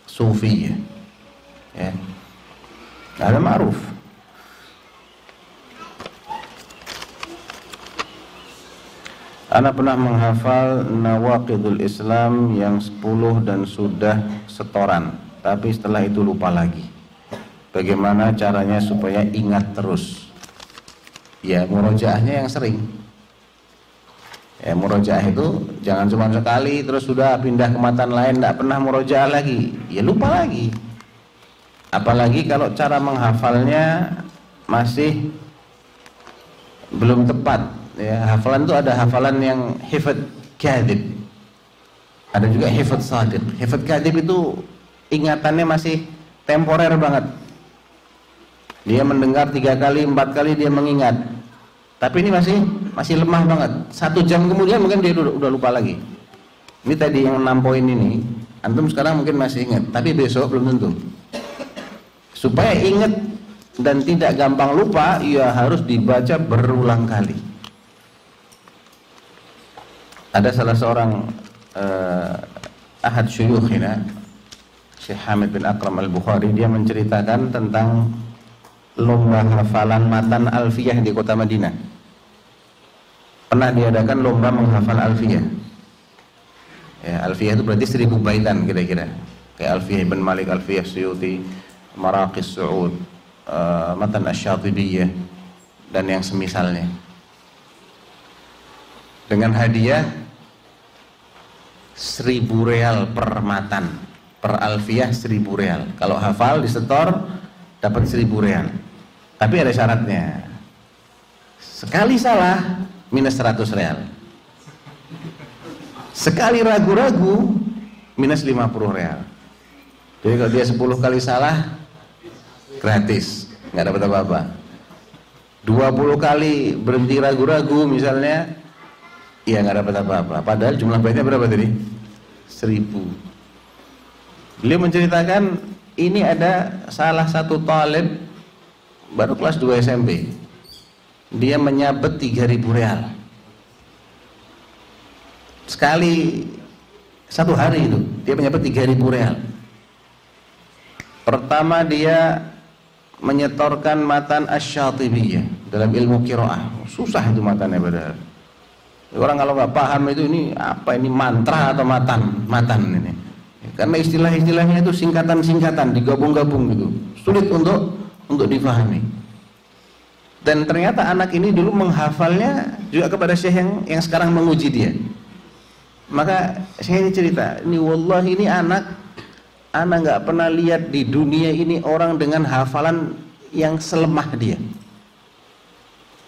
Sufi ya. Ada ma'ruf. Ana pernah menghafal Nawaqidul Islam yang 10 dan sudah setoran, tapi setelah itu lupa lagi. Bagaimana caranya supaya ingat terus? Ya, murojaahnya yang sering. Ya, murojaah itu jangan cuma sekali terus sudah pindah ke matan lain, tidak pernah murojaah lagi. Ya lupa lagi. Apalagi kalau cara menghafalnya masih belum tepat. Ya, hafalan itu ada hafalan yang hifdz kadhib, ada juga hifdz shadiq. Hifdz kadhib itu ingatannya masih temporer banget. Dia mendengar 3 kali, 4 kali dia mengingat, tapi ini masih lemah banget. 1 jam kemudian mungkin dia udah lupa lagi. Ini tadi yang 6 poin ini, antum sekarang mungkin masih ingat, tapi besok belum tentu. Supaya ingat dan tidak gampang lupa, ya harus dibaca berulang kali. Ada salah seorang ahad syuyukhina, Syekh Hamid bin Akram Al-Bukhari, dia menceritakan tentang lomba hafalan matan alfiyah di kota Madinah. Pernah diadakan lomba menghafal alfiyah. Ya, alfiyah itu berarti 1000 baitan kira-kira. Kayak Alfiyah Ibn Malik, Alfiyah Suyuti, Maraqis Su'ud, matan Asy-Syatibiyah dan yang semisalnya. Dengan hadiah 1000 real per matan, per alfiyah 1000 real. Kalau hafal disetor dapat 1000 real. Tapi ada syaratnya. Sekali salah minus 100 real. Sekali ragu-ragu minus 50 real. Jadi kalau dia 10 kali salah gratis, nggak dapat apa-apa. 20 kali berhenti ragu-ragu misalnya, iya nggak dapat apa-apa. Padahal jumlah baitnya berapa tadi? 1000. Beliau menceritakan ini ada salah satu talib baru kelas 2 SMP. Dia menyabet 3000 real. Sekali 1 hari itu dia menyabet 3000 real. Pertama dia menyetorkan matan Asy-Syatibiyah dalam ilmu qiraah. Susah itu matannya padahal. Orang kalau nggak paham itu ini apa, ini mantra atau matan ini. Karena istilah-istilahnya itu singkatan-singkatan digabung-gabung gitu, sulit untuk difahami. Dan ternyata anak ini dulu menghafalnya juga kepada syekh yang sekarang menguji dia. Maka saya ini cerita, ini wallahi ini anak nggak pernah lihat di dunia ini orang dengan hafalan yang selemah dia.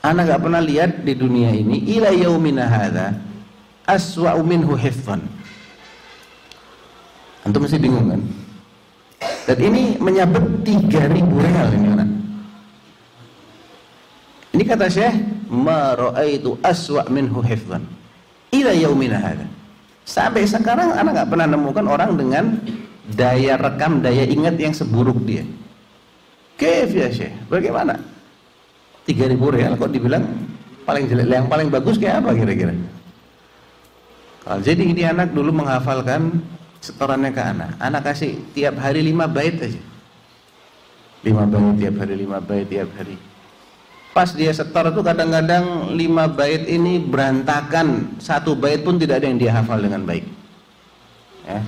Anak nggak pernah lihat di dunia ini ila yaumina hadza aswa'u minhu hifdhan. Antum mesti bingung kan? Dan ini menyabet 3000 real ini anak. Ini kata Syekh, ma ra'aitu aswa' minhu hifdhan ila yaumina hadza. Sampai sekarang anak nggak pernah nemukan orang dengan daya rekam, daya ingat yang seburuk dia. Kaif ya Syekh? Bagaimana? 3000 real kok dibilang paling jelek, yang paling bagus kayak apa kira-kira? Jadi ini anak dulu menghafalkan setorannya ke anak. Anak kasih tiap hari 5 bait aja. 5 bait tiap hari, 5 bait tiap hari. Pas dia setor itu kadang-kadang 5 bait ini berantakan, 1 bait pun tidak ada yang dia hafal dengan baik. Ya.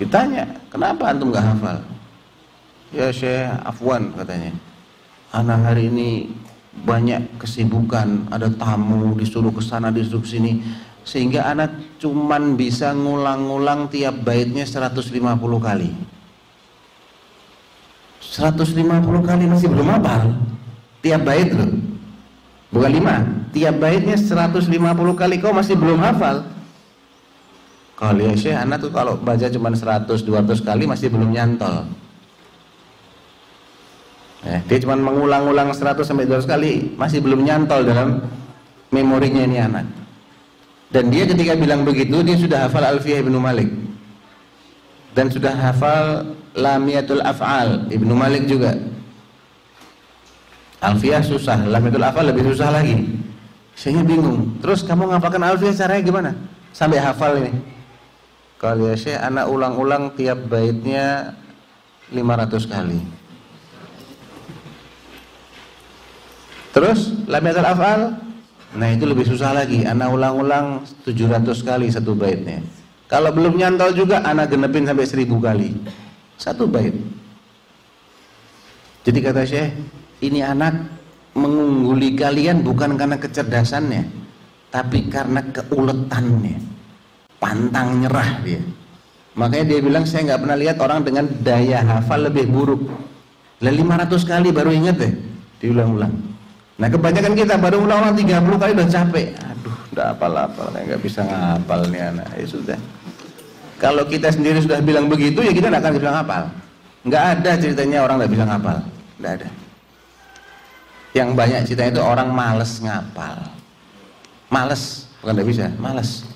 Ditanya, kenapa antum gak hafal? Ya Syekh, afwan katanya. Anak hari ini banyak kesibukan, ada tamu, disuruh ke sana, disuruh ke sini, sehingga anak cuman bisa ngulang-ngulang tiap baitnya 150 kali. 150 kali masih belum hafal. Tiap bait loh. Bukan 5, tiap baitnya 150 kali kau masih belum hafal. Kalau ya Syekh, anak tuh kalau baca cuma 100-200 kali masih belum nyantol. Dia cuma mengulang-ulang 100 sampai 200 kali, masih belum nyantol dalam memorinya ini anak. Dan dia ketika bilang begitu, dia sudah hafal Alfiyah Ibnu Malik, dan sudah hafal Lamiyatul Af'al Ibnu Malik juga. Alfiyah susah, Lamiyatul Af'al lebih susah lagi. Saya bingung. Terus kamu ngapalkan Alfiyah caranya gimana? Sampai hafal ini. Kalau ya Syekh, anak ulang-ulang tiap baitnya 500 kali. Terus Lamiyatul Af'al, nah itu lebih susah lagi. Anak ulang-ulang 700 kali satu baitnya. Kalau belum nyantol juga, anak genepin sampai 1000 kali satu bait. Jadi kata Syekh, ini anak mengungguli kalian bukan karena kecerdasannya, tapi karena keuletannya, pantang nyerah dia. Makanya dia bilang, saya nggak pernah lihat orang dengan daya hafal lebih buruk. 500 kali baru inget deh, diulang-ulang. Nah kebanyakan kita baru ulang-ulang 30 kali udah capek. Aduh, udah hafal-hafal, nggak bisa ngapal nih anak. Ya sudah. Kalau kita sendiri sudah bilang begitu, ya kita nggak akan bisa ngapal. Nggak ada ceritanya orang nggak bisa ngapal, nggak ada. Yang banyak ceritanya itu orang males ngapal, males, bukan nggak bisa, males.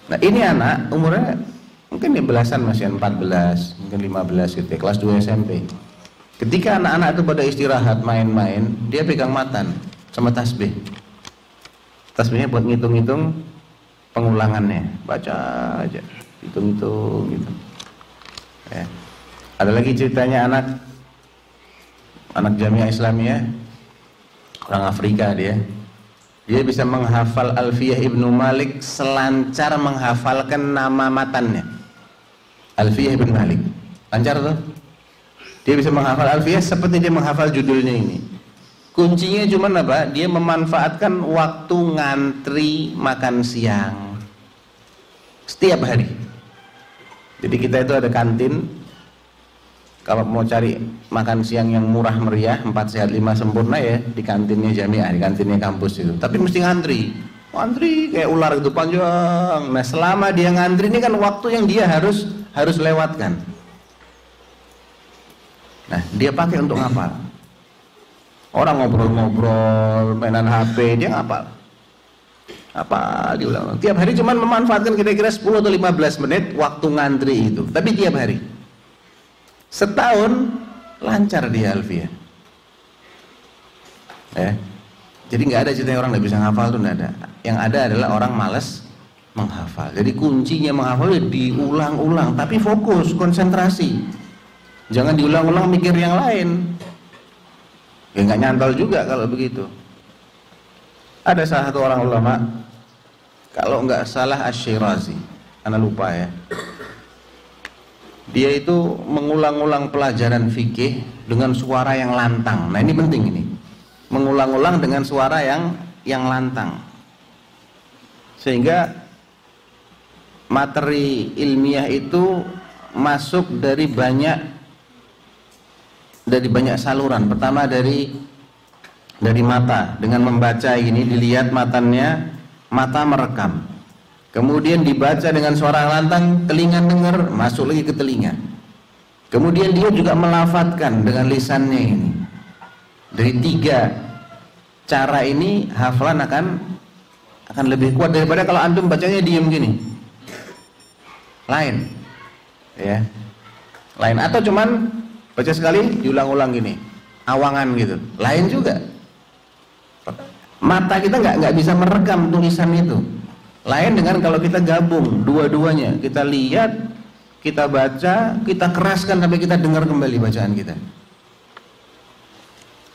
Nah ini anak umurnya mungkin di belasan, masih 14, mungkin 15 gitu, kelas 2 SMP. Ketika anak-anak itu pada istirahat main-main, dia pegang matan sama tasbih. Tasbihnya buat ngitung-ngitung pengulangannya, baca aja, hitung-hitung gitu. Ya. Ada lagi ceritanya anak Jamiah Islamiyah, orang Afrika dia bisa menghafal Alfiyah Ibnu Malik selancar menghafalkan nama matannya. Alfiyah Ibnu Malik, lancar tuh. Dia bisa menghafal Alfiyah seperti dia menghafal judulnya ini. Kuncinya cuma apa? Dia memanfaatkan waktu ngantri makan siang setiap hari. Jadi kita itu ada kantin. Kalau mau cari makan siang yang murah meriah, 4 sehat 5 sempurna ya, di kantinnya Jamiah, di kantinnya kampus itu. Tapi mesti ngantri. Ngantri kayak ular itu panjang. Nah, selama dia ngantri ini kan waktu yang dia harus lewatkan. Nah, dia pakai untuk ngapal. Orang ngobrol-ngobrol, mainan HP, dia ngapal. Apa diulang? Tiap hari cuma memanfaatkan kira-kira 10 atau 15 menit waktu ngantri itu. Tapi tiap hari. Setahun lancar dia Alfiyah. Ya. Jadi nggak ada cerita orang nggak bisa ngafal tuh, nggak ada. Yang ada adalah orang malas menghafal. Jadi kuncinya menghafal diulang-ulang, tapi fokus, konsentrasi. Jangan diulang-ulang mikir yang lain. Ya nggak nyantol juga kalau begitu. Ada salah satu orang ulama, kalau nggak salah Asy-Syirazi, ana lupa ya. Dia itu mengulang-ulang pelajaran fikih dengan suara yang lantang. Nah ini penting ini, mengulang-ulang dengan suara yang lantang, sehingga materi ilmiah itu masuk dari banyak saluran. Pertama dari mata, dengan membaca ini dilihat matanya, mata merekam. Kemudian dibaca dengan suara lantang, telinga dengar, masuk lagi ke telinga. Kemudian dia juga melafadzkan dengan lisannya ini. Dari 3 cara ini hafalan akan lebih kuat daripada kalau antum bacanya diem gini. Lain. Ya. Lain, atau cuman baca sekali diulang-ulang gini. Awangan gitu. Lain juga. Mata kita nggak bisa merekam tulisan itu. Lain dengan kalau kita gabung dua-duanya, kita lihat, kita baca, kita keraskan sampai kita dengar kembali bacaan kita.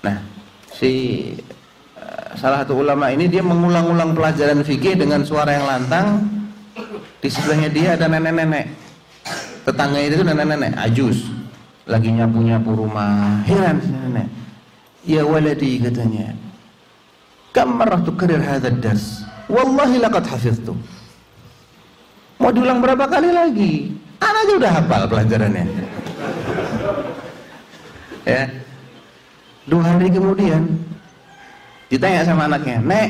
Nah, salah satu ulama ini dia mengulang-ulang pelajaran fikih dengan suara yang lantang. Di sebelahnya dia ada nenek-nenek. Tetangganya itu nenek-nenek, ajus, lagi nyapu-nyapu rumah. Heran nenek. Ya waladi, katanya, kam marrah tukarrir hadzal dars? Wallahi laqad hafiztu. Mau diulang berapa kali lagi? Anak aja udah hafal pelajarannya. Ya. 2 hari kemudian ditanya sama anaknya, "Nek,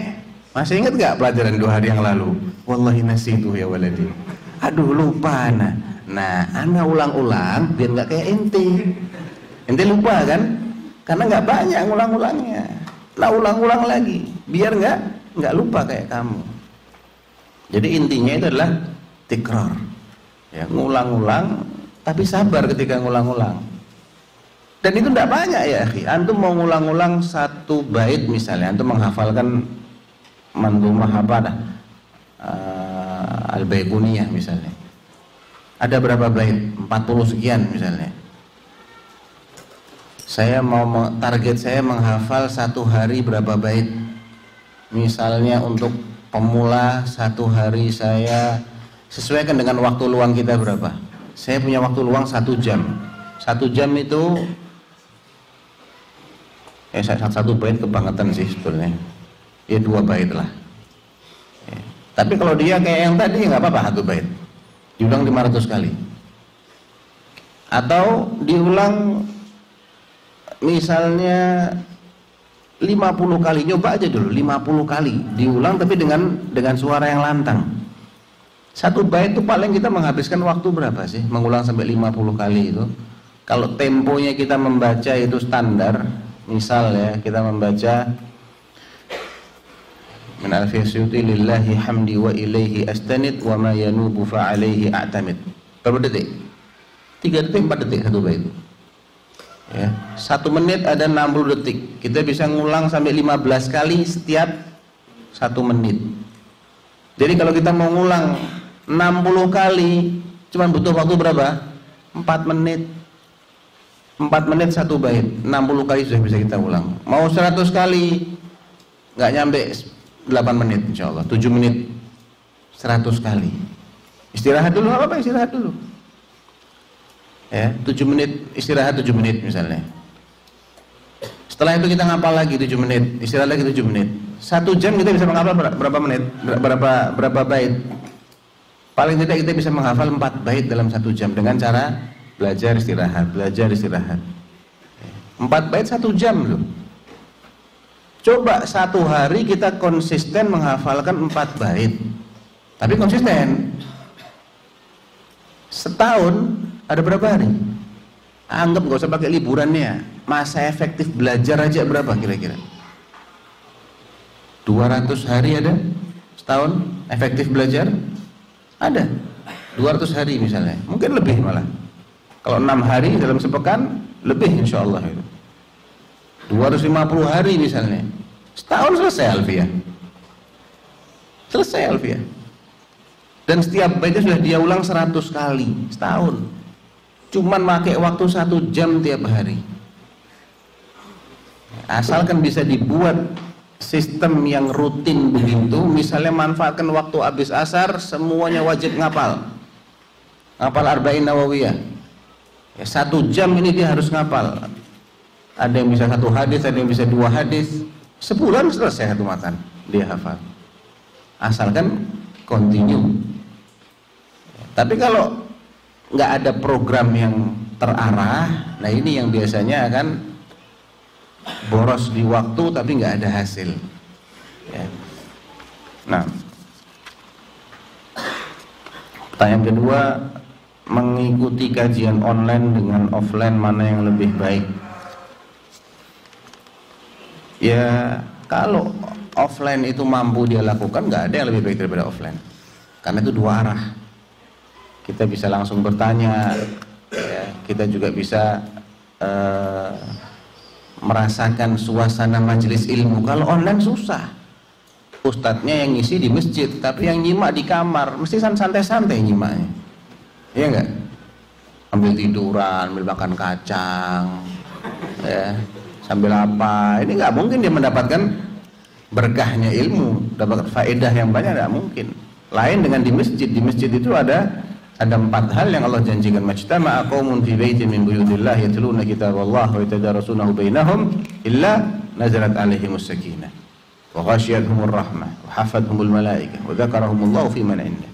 masih ingat gak pelajaran 2 hari yang lalu?" "Wallahi nasitu ya waladi." "Aduh, lupa anak." Nah, anak ulang-ulang biar gak kayak ente. Ente lupa kan? Karena nggak banyak ngulang-ngulangnya. Nah ulang-ulang lagi, biar nggak lupa kayak kamu. Jadi intinya itu adalah tikrar, ya, ngulang-ngulang, tapi sabar ketika ngulang-ngulang. Dan itu tidak banyak ya, akhi. Antum mau ngulang-ngulang satu bait misalnya, antum menghafalkan mandhumah apa dah, Al-Baiquniyah misalnya. Ada berapa bait? 40 sekian misalnya. Target saya menghafal satu hari berapa bait. Misalnya untuk pemula satu hari saya sesuaikan dengan waktu luang kita berapa. Saya punya waktu luang 1 jam. 1 jam itu satu bait kebangetan sih sebetulnya. Ya 2 bait lah. Ya. Tapi kalau dia kayak yang tadi nggak apa-apa 1 bait. Diulang 500 kali. Atau diulang misalnya 50 kali, nyoba aja dulu 50 kali diulang tapi dengan suara yang lantang. Satu bait itu paling kita menghabiskan waktu berapa sih mengulang sampai 50 kali itu? Kalau temponya kita membaca itu standar, misal ya kita membaca min al-fisyuti lillahi hamdi wa ilaihi astanid wa ma yanubu fa alaihi a'tamid. Berapa detik? 3 detik, 4 detik satu bait itu. Ya, 1 menit ada 60 detik. Kita bisa ngulang sampai 15 kali setiap 1 menit. Jadi kalau kita mau ngulang 60 kali, cuma butuh waktu berapa? 4 menit. 4 menit 1 bait. 60 kali sudah bisa kita ulang. Mau 100 kali, nggak nyampe 8 menit insya Allah. 7 menit 100 kali. Istirahat dulu, apa istirahat dulu. Ya, 7 menit istirahat 7 menit misalnya. Setelah itu kita ngapal lagi 7 menit, istirahat lagi 7 menit. 1 jam kita bisa menghafal berapa menit? Berapa bait? Paling tidak kita bisa menghafal 4 bait dalam 1 jam dengan cara belajar istirahat, belajar istirahat. 4 bait 1 jam loh. Coba 1 hari kita konsisten menghafalkan 4 bait. Tapi konsisten. Setahun ada berapa hari? Anggap gak usah pakai liburannya. Masa efektif belajar aja berapa kira-kira? 200 hari ada? Setahun efektif belajar? Ada 200 hari misalnya. Mungkin lebih malah. Kalau 6 hari dalam sepekan, lebih insya Allah itu. 250 hari misalnya. Setahun selesai alfiah. Selesai alfiah. Dan setiap baitnya sudah dia ulang 100 kali setahun. Cuman pakai waktu 1 jam tiap hari. Asalkan bisa dibuat sistem yang rutin begitu, misalnya manfaatkan waktu habis asar semuanya wajib ngapal. Ngapal Arba'in Nawawiyah. Ya, 1 jam ini dia harus ngapal. Ada yang bisa 1 hadis, ada yang bisa 2 hadis. Sebulan selesai 1 matan dia hafal. Asalkan continue. Tapi kalau nggak ada program yang terarah, nah ini yang biasanya akan boros di waktu tapi nggak ada hasil. Ya. Nah, pertanyaan kedua, mengikuti kajian online dengan offline mana yang lebih baik? Ya, kalau offline itu mampu dia lakukan, nggak ada yang lebih baik daripada offline. Karena itu 2 arah. Kita bisa langsung bertanya, ya, kita juga bisa merasakan suasana majelis ilmu. Kalau online susah. Ustadznya yang ngisi di masjid, tapi yang nyimak di kamar, mesti santai-santai nyimaknya. Iya enggak? Ambil tiduran, ambil makan kacang, ya, sambil apa? Ini nggak mungkin dia mendapatkan berkahnya ilmu, dapat faedah yang banyak, nggak mungkin. Lain dengan di masjid. Di masjid itu ada 4 hal yang Allah janjikan. Majtama'a qaumun fi baitin min buyutillah yatluna kitaballah wa yatadarasunahu bainahum illa nazalat alaihimus sakinah wa ghasyiyatuhumur rahmah wa hafadhumul malaikah wa dzakarahumullahu fi man indah.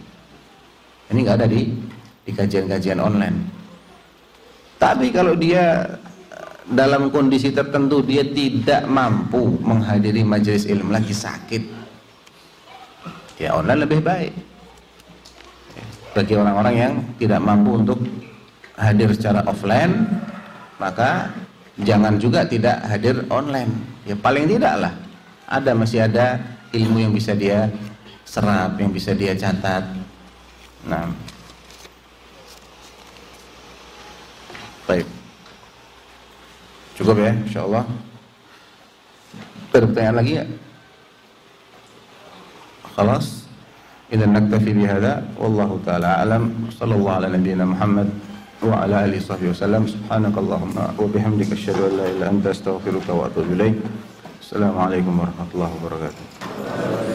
Ini enggak ada di kajian-kajian online. Tapi kalau dia dalam kondisi tertentu dia tidak mampu menghadiri majelis ilmu, lagi sakit, ya online lebih baik. Bagi orang-orang yang tidak mampu untuk hadir secara offline, maka Jangan juga tidak hadir online. Ya paling tidak lah masih ada ilmu yang bisa dia serap, yang bisa dia catat. Nah, baik, cukup ya, insyaallah. Ada pertanyaan lagi ya? Khalas. Idzan naktafi bihadza wallahu taala alam. Sallallahu ala nabiyyina Muhammad wa ala alihi wasallam. Subhanakallahumma wa bihamdika asyhadu an la ilaha illa anta astaghfiruka wa atubu ilaik. Assalamualaikum warahmatullahi wabarakatuh.